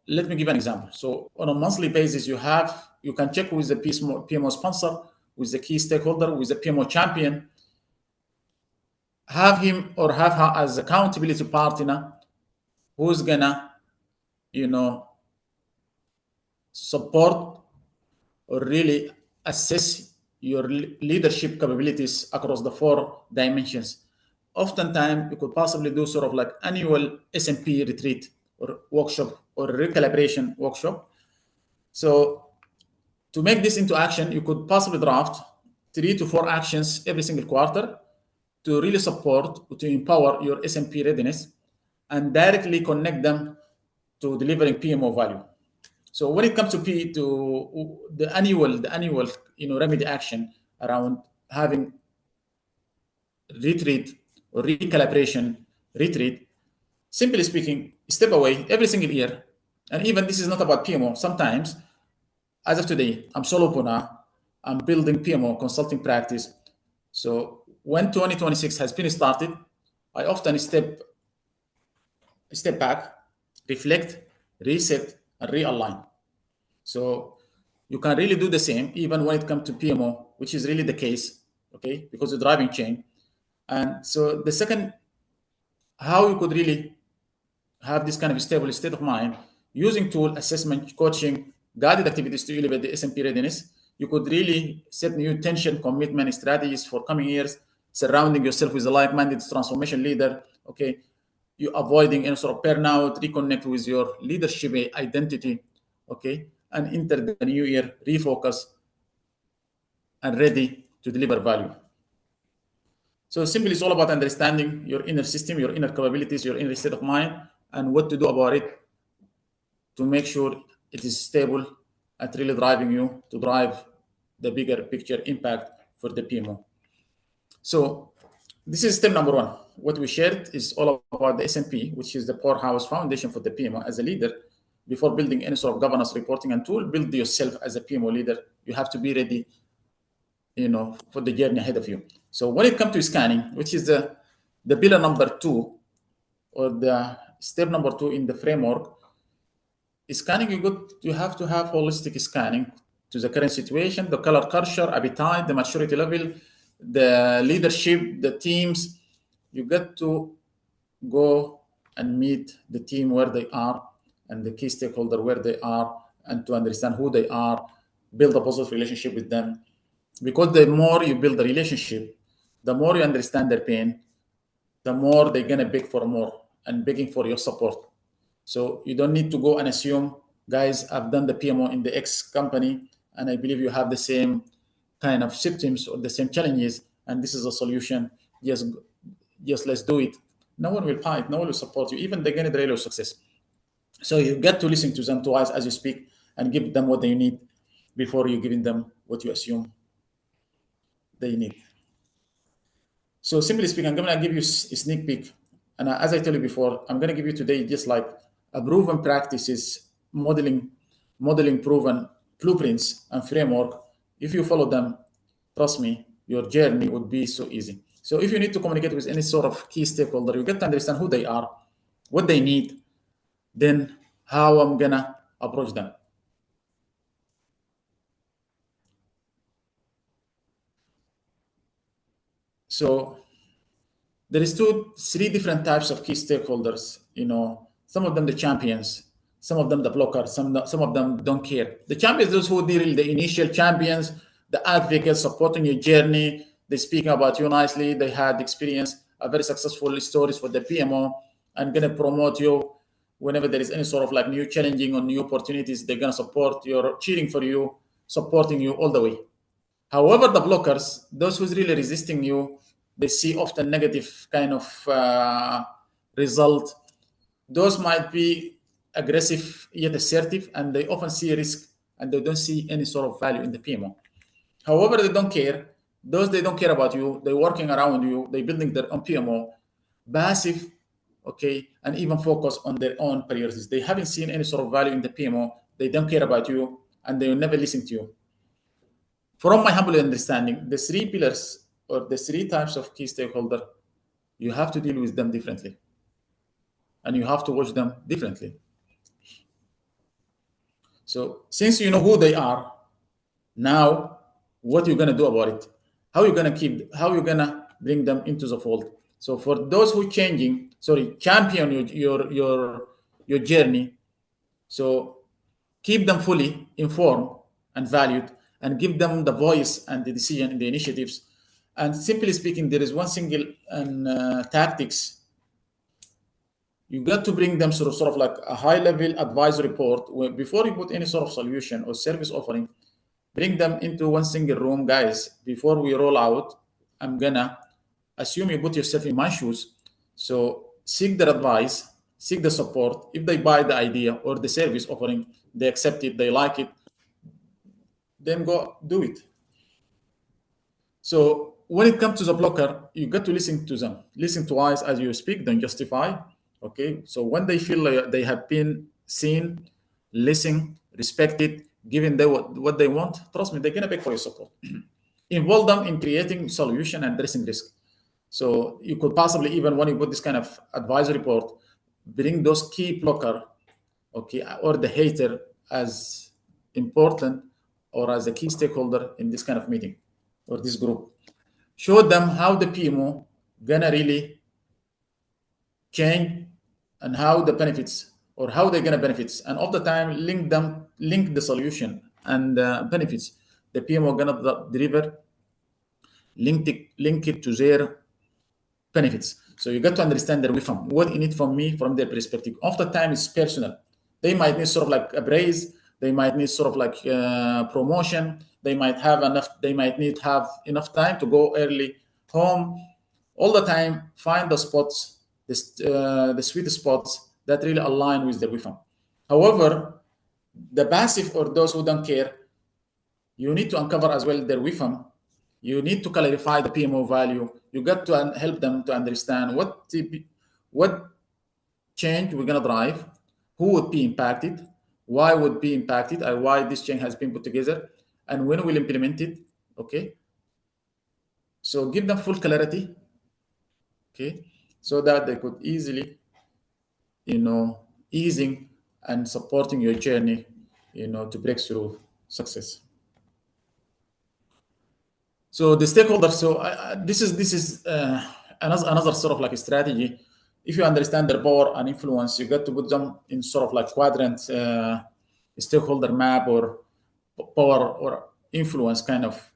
Let me give an example. So on a monthly basis, you can check with the PMO sponsor, with the key stakeholder, with the PMO champion, have him or have her as accountability partner who's gonna, support or really assess your leadership capabilities across the 4 dimensions. Oftentimes, you could possibly do sort of like annual SMP retreat or workshop or recalibration workshop. So to make this into action, you could possibly draft 3 to 4 actions every single quarter to really support, to empower your SMP readiness and directly connect them to delivering PMO value. So when it comes to the annual remedy action around having retreat or recalibration retreat, simply speaking, step away every single year. And even this is not about PMO. Sometimes, as of today, I'm solopreneur, I'm building PMO consulting practice. So when 2026 has been started, I often step back, reflect, reset, and realign. So you can really do the same even when it comes to PMO, which is really the case, okay, because the driving chain. And so the second, how you could really have this kind of stable state of mind using tool assessment, coaching, guided activities to elevate the SMP readiness. You could really set new intention, commitment strategies for coming years, surrounding yourself with a like-minded transformation leader, okay, you avoiding any sort of burnout, reconnect with your leadership identity, okay, and enter the new year refocus and ready to deliver value. So simply it's all about understanding your inner system, your inner capabilities, your inner state of mind, and what to do about it to make sure it is stable and really driving you to drive the bigger picture impact for the PMO. So this is step number 1. What we shared is all about the SMP, which is the powerhouse foundation for the PMO. As a leader, before building any sort of governance reporting and tool, build yourself as a PMO leader. You have to be ready for the journey ahead of you. So when it comes to scanning, which is the pillar number 2, or the step number 2 in the framework, scanning, you have to have holistic scanning to the current situation, the color culture, appetite, the maturity level, the leadership, the teams. You get to go and meet the team where they are, and the key stakeholder where they are, and to understand who they are, build a positive relationship with them. Because the more you build the relationship, the more you understand their pain, the more they're gonna beg for more and begging for your support. So you don't need to go and assume, guys, I've done the PMO in the X company, and I believe you have the same kind of symptoms or the same challenges, and this is a solution. Just let's do it. No one will fight, no one will support you, even they're gonna derail your success. So you get to listen to them twice as you speak and give them what they need before you giving them what you assume they need. So simply speaking, I'm going to give you a sneak peek. And as I told you before, I'm going to give you today just like a proven practices, modeling proven blueprints and framework. If you follow them, trust me, your journey would be so easy. So if you need to communicate with any sort of key stakeholder, you get to understand who they are, what they need, then how I'm going to approach them. So there is three different types of key stakeholders. Some of them the champions, some of them the blockers, some of them don't care. The champions, those who deal the initial champions, the advocates supporting your journey. They speaking about you nicely. They had experience, a very successful stories for the PMO, and gonna promote you whenever there is any sort of like new challenging or new opportunities. They're gonna support you, cheering for you, supporting you all the way. However, the blockers, those who's really resisting you, they see often negative kind of result. Those might be aggressive yet assertive, and they often see risk and they don't see any sort of value in the PMO. However, they don't care. Those they don't care about you. They're working around you. They're building their own PMO, passive, okay, and even focus on their own priorities. They haven't seen any sort of value in the PMO. They don't care about you, and they will never listen to you. From my humble understanding, the three pillars or the three types of key stakeholder, you have to deal with them differently. And you have to watch them differently. So since you know who they are, now what you're gonna do about it? How you're gonna bring them into the fold? So for those who champion your journey. So keep them fully informed and valued, and give them the voice and the decision in the initiatives. And simply speaking, there is one single tactics. You got to bring them sort of like a high-level advisory report where before you put any sort of solution or service offering. Bring them into one single room, guys. Before we roll out, I'm gonna assume you put yourself in my shoes. So seek their advice, seek the support. If they buy the idea or the service offering, they accept it, they like it, then go do it. So when it comes to the blocker, you got to listen to them. Listen twice as you speak, then justify. Okay. So when they feel like they have been seen, listened, respected, given them what they want, trust me, they're gonna beg for your support. Involve them in creating solution and addressing risk. So you could possibly, even when you put this kind of advisory report, bring those key blocker, okay, or the hater as important or as a key stakeholder in this kind of meeting or this group. Show them how the PMO gonna really change and how the benefits or how they're gonna benefits, and all the time link the solution and benefits the PMO gonna deliver, link it to their benefits. So you got to understand their wisdom, what you need from me, from their perspective. Often time is personal. They might need sort of like a praise. They might need sort of like promotion. They might have enough time to go early home. All the time, find the spots, the sweet spots that really align with their wisdom. However, the passive or those who don't care, you need to uncover as well their wisdom. You need to clarify the PMO value. You got to help them to understand what change we're gonna drive, who would be impacted, why would be impacted, and why this change has been put together, and when we'll implement it. Okay, So give them full clarity, okay, so that they could easily, easing and supporting your journey, to breakthrough success. So the stakeholders. So this is another sort of like a strategy. If you understand their power and influence, you got to put them in sort of like quadrant stakeholder map or power or influence kind of.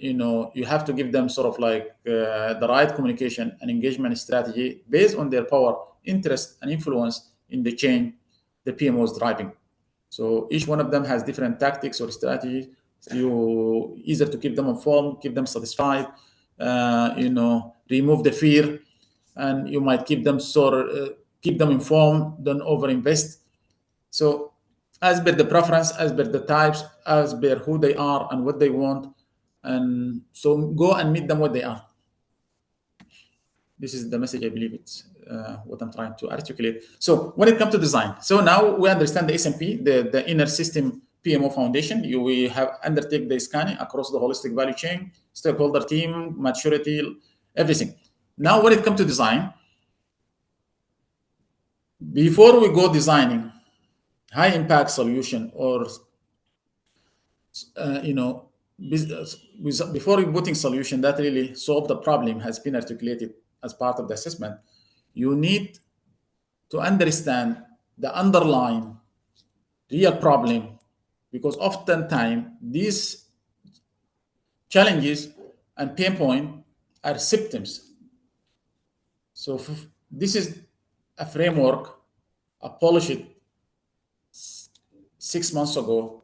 You have to give them sort of like the right communication and engagement strategy based on their power, interest, and influence in the chain the PMO is driving. So each one of them has different tactics or strategies. You either to keep them informed, keep them satisfied, remove the fear, and you might keep them keep them informed, don't overinvest. So as per the preference, as per the types, as per who they are and what they want, and so go and meet them what they are. This is the message. I believe it's what I'm trying to articulate. So when it comes to design, so now we understand the SMP, the inner system PMO foundation. We have undertake the scanning across the holistic value chain, stakeholder team, maturity, everything. Now when it comes to design, before we go designing high impact solution or before we putting solution that really solve the problem has been articulated as part of the assessment, you need to understand the underlying real problem, because oftentimes these challenges and pain point are symptoms. So this is a framework I polished 6 months ago,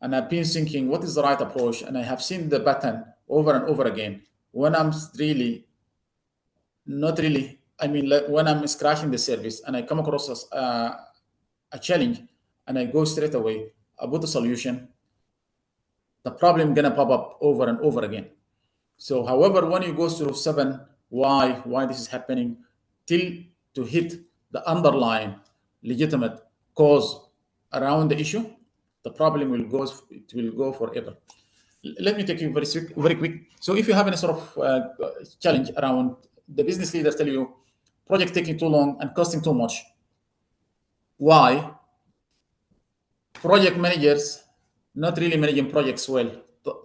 and I've been thinking what is the right approach, and I have seen the pattern over and over again. When I'm really not really, I mean, like when I'm scratching the surface and I come across a challenge and I go straight away, I put a solution, the problem gonna pop up over and over again. So, however, when you go through 7 why this is happening, till to hit the underlying legitimate cause around the issue, the problem will go forever. Let me take you very quick. So, if you have any sort of challenge around the business leaders tell you project taking too long and costing too much, why? Project managers not really managing projects well,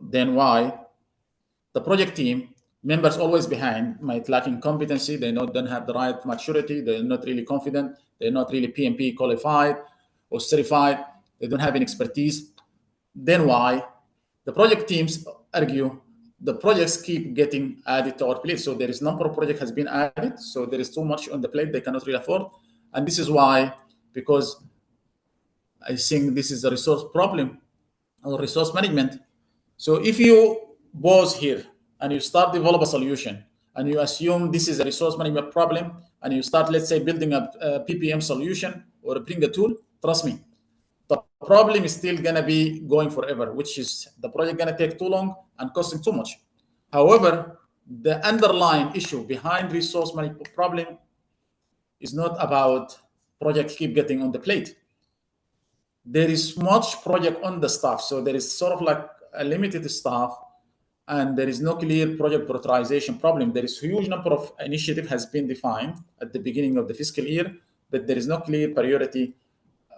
then why? The project team members always behind, might lacking competency, don't have the right maturity, they're not really confident, they're not really PMP qualified or certified, they don't have any expertise. Then why? The project teams argue the projects keep getting added to our plate. So there is number of projects has been added. So there is too much on the plate they cannot really afford. And this is why, because I think this is a resource problem or resource management. So if you pause here and you start develop a solution and you assume this is a resource management problem and you start, let's say, building a PPM solution or bring a tool, trust me, the problem is still gonna be going forever, which is the project gonna take too long and costing too much. However, the underlying issue behind resource management problem is not about projects keep getting on the plate. There is much project on the staff, so there is sort of like a limited staff, and there is no clear project prioritization problem. There is huge number of initiative has been defined at the beginning of the fiscal year, but there is no clear priority,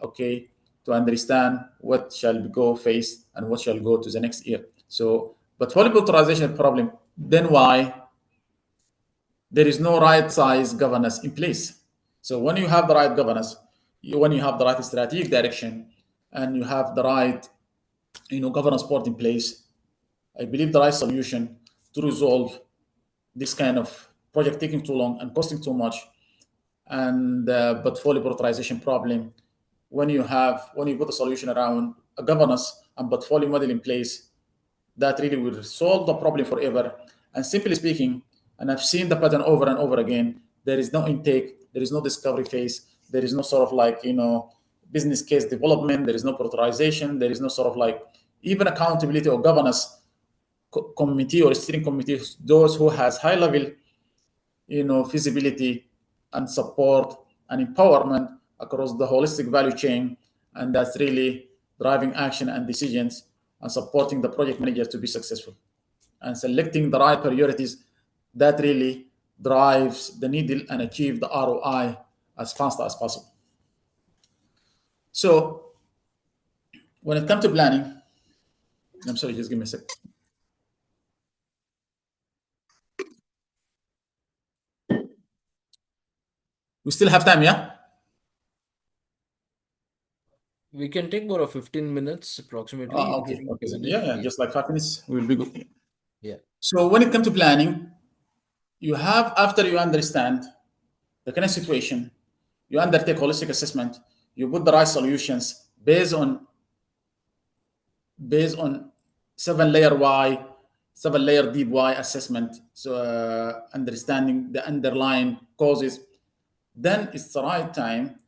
okay, to understand what shall go phase and what shall go to the next year. So, but for prioritization problem, then why? There is no right size governance in place. So when you have the right governance, when you have the right strategic direction, and you have the right, governance board in place, I believe the right solution to resolve this kind of project taking too long and costing too much, and portfolio prioritization problem. When you put a solution around a governance and portfolio model in place, that really will solve the problem forever. And simply speaking, and I've seen the pattern over and over again, there is no intake, there is no discovery phase, there is no sort of like, business case development, there is no prioritization, there is no sort of like even accountability or governance committee or steering committee, those who has high level, feasibility and support and empowerment across the holistic value chain. And that's really driving action and decisions and supporting the project manager to be successful. and selecting the right priorities that really drives the needle and achieve the ROI as fast as possible. So when it comes to planning, I'm sorry, just give me a sec. We still have time, yeah? We can take more of 15 minutes approximately, Okay, including okay then. Q&A. Yeah, Yeah. just like 5 minutes, we'll be good. Yeah. So when it comes to planning, you have, after you understand the current situation, you undertake holistic assessment, you put the right solutions based on 7 layer why, 7 layer deep why assessment, so understanding the underlying causes. Then it's the right time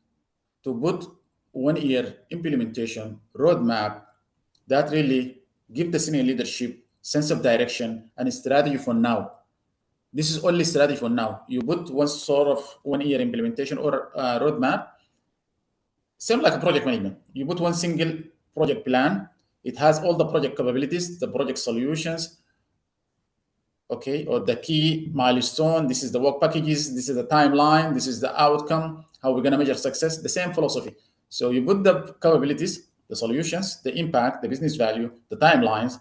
to put 1 year implementation roadmap that really give the senior leadership sense of direction and strategy for now. This is only strategy for now. You put one sort of 1 year implementation or roadmap, same like a project management. You put one single project plan. It has all the project capabilities, the project solutions, okay, or the key milestone. This is the work packages. This is the timeline. This is the outcome. How we're gonna measure success. The same philosophy. So you put the capabilities, the solutions, the impact, the business value, the timelines,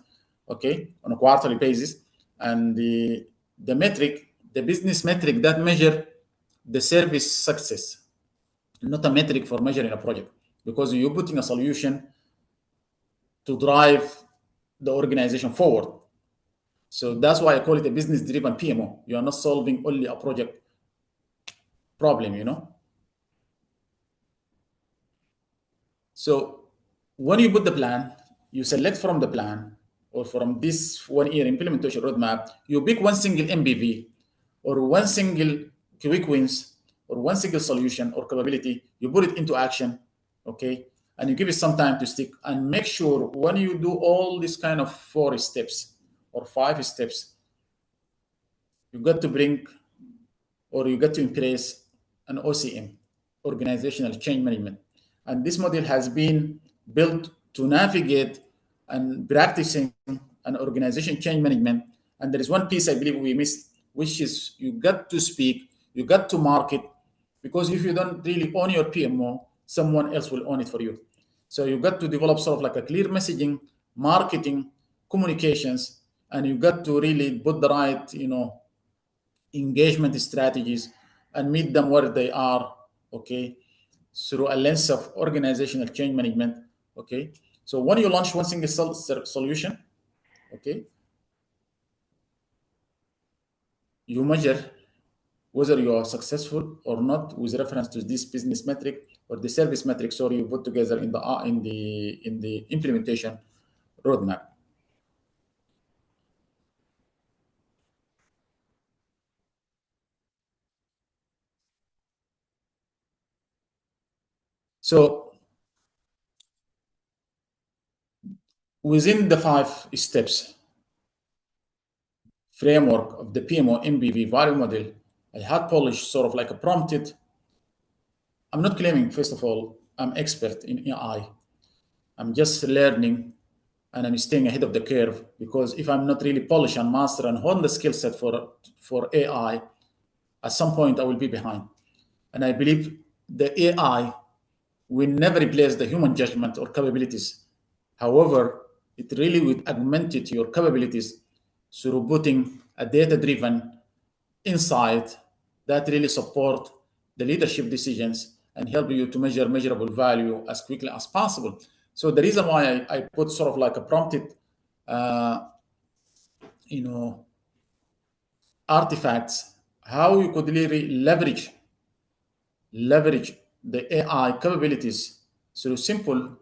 okay, on a quarterly basis, and the metric, the business metric that measure the service success, not a metric for measuring a project, because you're putting a solution to drive the organization forward. So that's why I call it a business driven PMO. You are not solving only a project problem, you know. So when you put the plan, you select from the plan or from this 1 year implementation roadmap, you pick one single MBV or one single quick wins or one single solution or capability, you put it into action, okay? And you give it some time to stick and make sure when you do all this kind of 4 steps or 5 steps, you got to bring or you get to increase an OCM, organizational change management. And this model has been built to navigate and practicing an organization change management. And there is one piece I believe we missed, which is you got to speak, you got to market, because if you don't really own your PMO, someone else will own it for you. So you got to develop sort of like a clear messaging, marketing, communications, and you got to really put the right, engagement strategies and meet them where they are, okay, through a lens of organizational change management, okay. So when you launch one single solution, okay, you measure whether you are successful or not with reference to this business metric or the service metric, so you put together in the implementation roadmap. So within the 5 steps framework of the PMO MBV value model, I had polished sort of like a prompted. I'm not claiming, first of all, I'm expert in AI. I'm just learning and I'm staying ahead of the curve, because if I'm not really polished and master and hone the skill set for AI, at some point I will be behind. And I believe the AI will never replace the human judgment or capabilities. However, it really will augment it, your capabilities, through putting a data-driven insight that really support the leadership decisions and help you to measure measurable value as quickly as possible. So the reason why I put sort of like a prompted, uh, you know, artifacts, how you could really leverage the AI capabilities through simple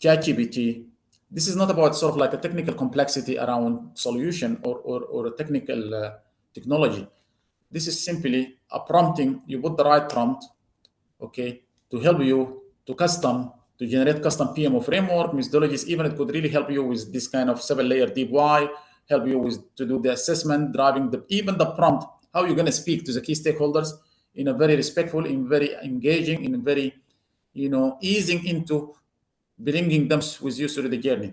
ChatGPT. This is not about sort of like a technical complexity around solution or a technical technology. This is simply a prompting. You put the right prompt, okay, to help you to generate custom PMO framework methodologies. Even it could really help you with this kind of 7 layer deep why, help you with to do the assessment, driving even the prompt, how you're going to speak to the key stakeholders in a very respectful, in very engaging, in very, easing into bringing them with you through the journey.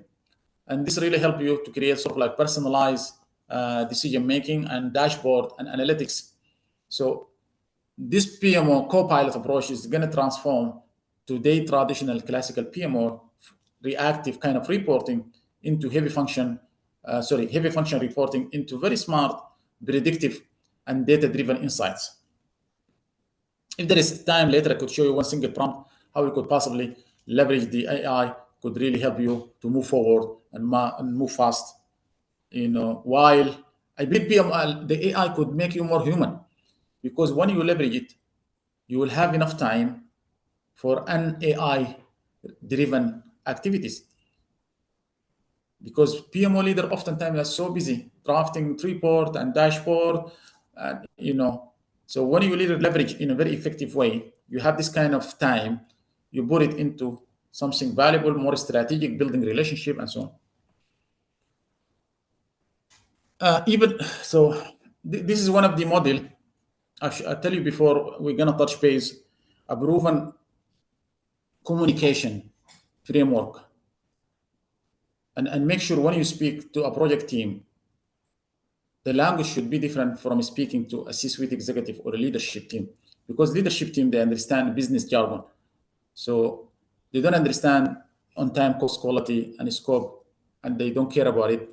And this really help you to create sort of like personalized decision making, and dashboard and analytics. So this PMO co-pilot approach is going to transform today traditional classical PMO reactive kind of reporting into heavy function reporting into very smart, predictive, and data-driven insights. If there is time later, I could show you one single prompt how you could possibly leverage the AI could really help you to move forward and move fast. While I believe the AI could make you more human, because when you leverage it, you will have enough time for an AI-driven activities. Because PMO leader oftentimes are so busy drafting report and dashboard, and so when you really leverage in a very effective way, you have this kind of time, you put it into something valuable, more strategic, building relationship, and so on. Even so, this is one of the model. I tell you before we're gonna touch base a proven communication framework, and make sure when you speak to a project team, the language should be different from speaking to a C-suite executive or a leadership team, because leadership team, they understand business jargon, so they don't understand on time, cost, quality, and scope, and they don't care about it.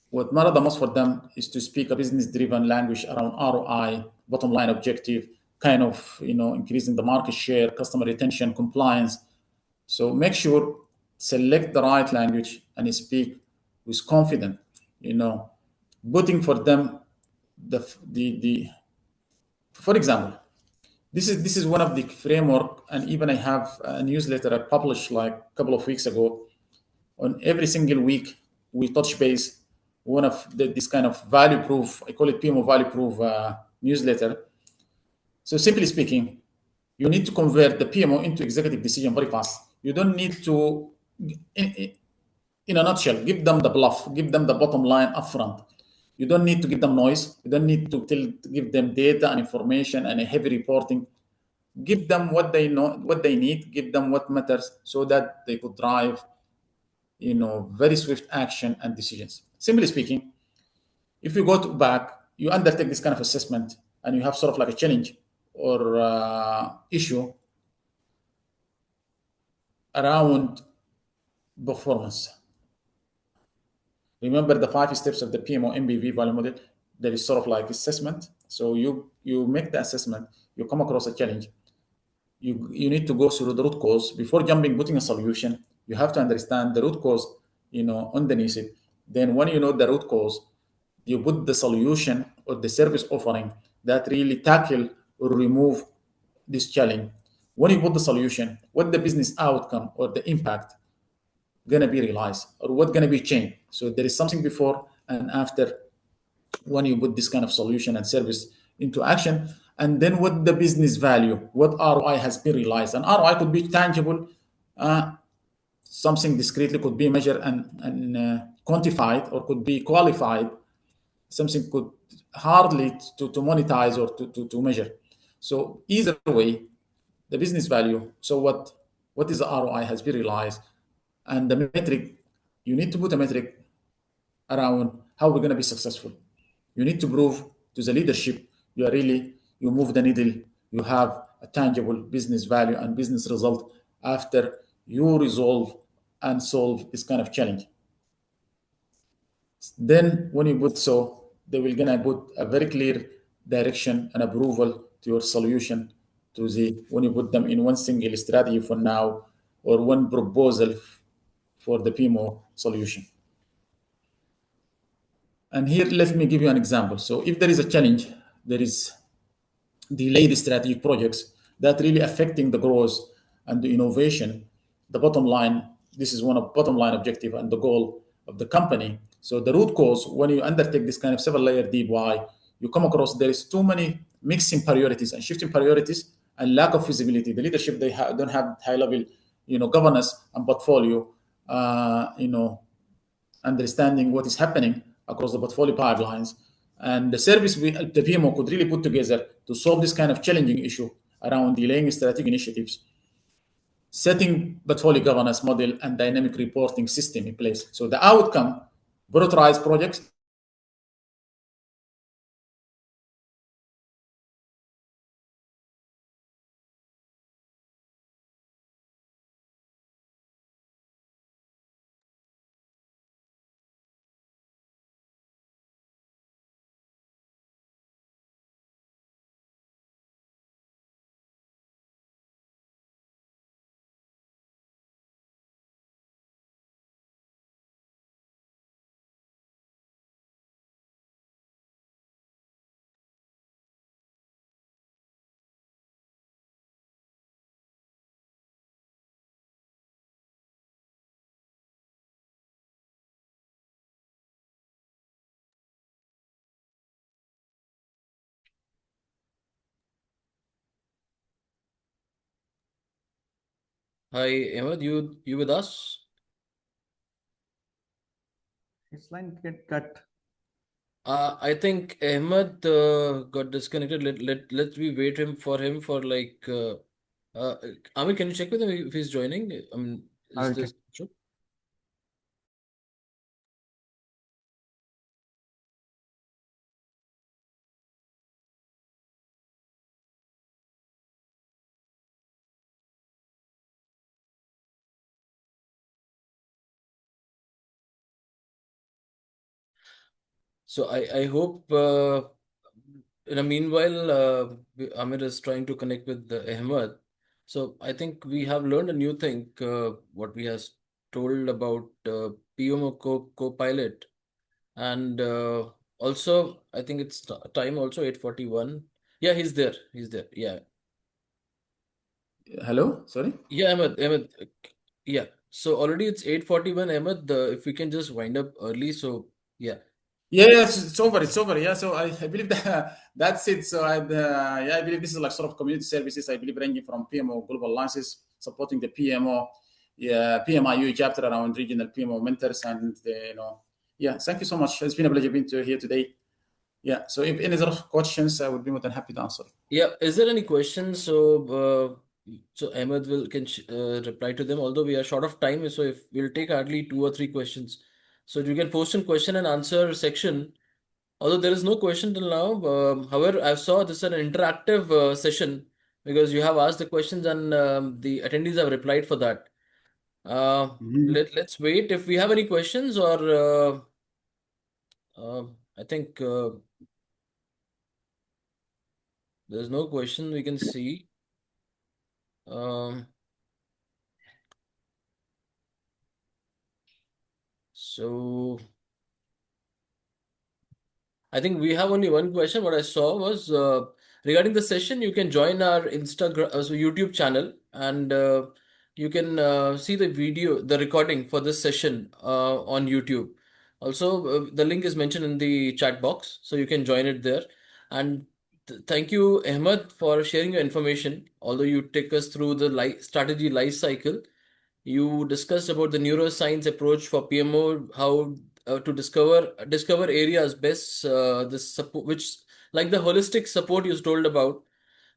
What matters the most for them is to speak a business-driven language around ROI, bottom line objective, kind of increasing the market share, customer retention, compliance. So make sure select the right language and speak with confidence. Putting for them for example, this is one of the framework, and even I have a newsletter I published like a couple of weeks ago. On every single week, we touch base one of this kind of value proof. I call it PMO value proof newsletter. So simply speaking, you need to convert the PMO into executive decision very fast. You don't need to, in a nutshell, give them the bluff, give them the bottom line upfront. You don't need to give them noise. You don't need to give them data and information and a heavy reporting. Give them what they know, what they need. Give them what matters, so that they could drive, very swift action and decisions. Simply speaking, if you go back, you undertake this kind of assessment, and you have sort of like a challenge or issue around performance. Remember the 5 steps of the PMO MBV value model. There is sort of like assessment. So you make the assessment, you come across a challenge. You need to go through the root cause before putting a solution. You have to understand the root cause, underneath it. Then when you know the root cause, you put the solution or the service offering that really tackle or remove this challenge. When you put the solution, what the business outcome or the impact gonna be realized, or what gonna be changed. So there is something before and after when you put this kind of solution and service into action. And then what the business value, what ROI has been realized. And ROI could be tangible, something discretely could be measured and quantified, or could be qualified, something could hardly to monetize or to measure. So either way, the business value, so what is the ROI has been realized, and the metric, you need to put a metric around how we're going to be successful. You need to prove to the leadership you move the needle, you have a tangible business value and business result after you resolve and solve this kind of challenge. Then when you put so, they will gonna put a very clear direction and approval to your solution when you put them in one single strategy for now, or one proposal for the PMO solution. And here, let me give you an example. So if there is a challenge, there is delayed strategic projects that really affecting the growth and the innovation, the bottom line, this is one of bottom line objective and the goal of the company. So the root cause, when you undertake this kind of several layer deep why, you come across there is too many mixing priorities and shifting priorities and lack of visibility. The leadership, they don't have high level, governance and portfolio, understanding what is happening across the portfolio pipelines. And the service the PMO could really put together to solve this kind of challenging issue around delaying strategic initiatives, setting portfolio governance model and dynamic reporting system in place. So the outcome, prioritize projects Hi, Ahmed, you with us? His line get cut. I think Ahmed got disconnected. Let we wait him for like. Uh, Amir, can you check with him if he's joining? I mean, I is will check. this true? So I hope in a meanwhile Amir is trying to connect with Ahmed. So I think we have learned a new thing. What we has told about PMO co-pilot. And also, I think it's time also 8:41. Yeah, he's there. He's there. Yeah. Hello, sorry. Yeah, Ahmed. Yeah. So already it's 8:41, Ahmed. If we can just wind up early. So yeah. Yeah, yeah, it's over. It's over. Yeah, so I believe that that's it. So yeah, I believe this is like sort of community services. I believe ranging from PMO global alliances supporting the PMO, yeah, PMIU chapter around regional PMO mentors, and yeah. Thank you so much. It's been a pleasure being here today. Yeah. So if any sort of questions, I would be more than happy to answer. Yeah. Is there any questions? So Ahmed will can reply to them. Although we are short of time, so if we'll take hardly two or three questions. So you can post in question and answer section. Although there is no question till now, however, I saw this is an interactive session because you have asked the questions and the attendees have replied for that. Uh, Mhm. let's wait if we have any questions or I think there's no question we can see. Um, so. I think we have only one question. What I saw was regarding the session. You can join our Instagram, so YouTube channel, and you can see the video, the recording for this session on YouTube. Also, the link is mentioned in the chat box, so you can join it there. And thank you, Ahmed, for sharing your information. Although you take us through the strategy life cycle, you discussed about the neuroscience approach for PMO, how to discover areas best the support which like the holistic support you told about,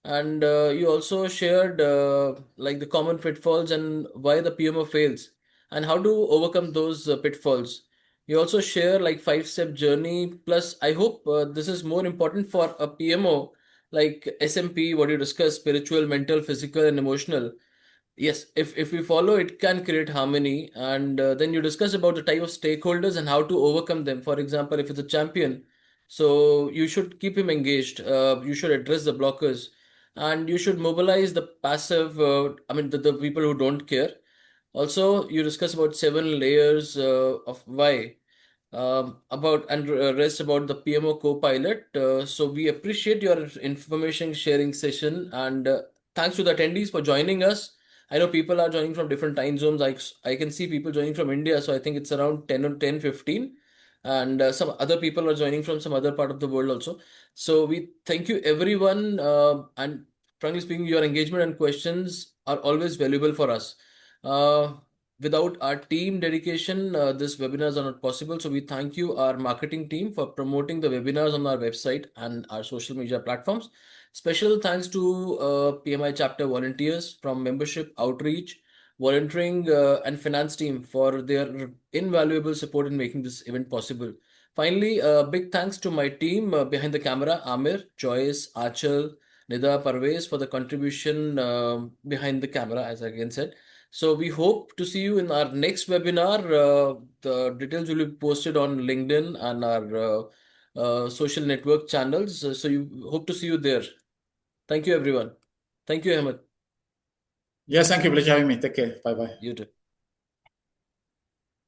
and you also shared like the common pitfalls and why the PMO fails and how to overcome those pitfalls. You also share like five-step journey. Plus, I hope this is more important for a PMO like SMP, what you discussed, spiritual, mental, physical, and emotional. Yes, if we follow, it can create harmony. And then you discuss about the type of stakeholders and how to overcome them. For example, if it's a champion, so you should keep him engaged. You should address the blockers, and you should mobilize the passive. I mean, the people who don't care. Also, you discuss about seven layers of why about and rest about the PMO co-pilot. So we appreciate your information sharing session and thanks to the attendees for joining us. I know people are joining from different time zones. I can see people joining from India, so I think it's around 10 or 10:15, and some other people are joining from some other part of the world also. So we thank you everyone, and frankly speaking, your engagement and questions are always valuable for us. Uh, Without our team dedication, this webinars are not possible. So we thank you, our marketing team, for promoting the webinars on our website and our social media platforms. Special thanks to PMI chapter volunteers from membership, outreach, volunteering, and finance team for their invaluable support in making this event possible. Finally, big thanks to my team behind the camera, Amir, Joyce, Achal, Nida, Parvez for the contribution behind the camera, as I again said. So we hope to see you in our next webinar. The details will be posted on LinkedIn and our social network channels. So you hope to see you there. Thank you, everyone. Thank you, Ahmed. Yes, thank you. Pleasure having me. Take care. Bye bye. You too.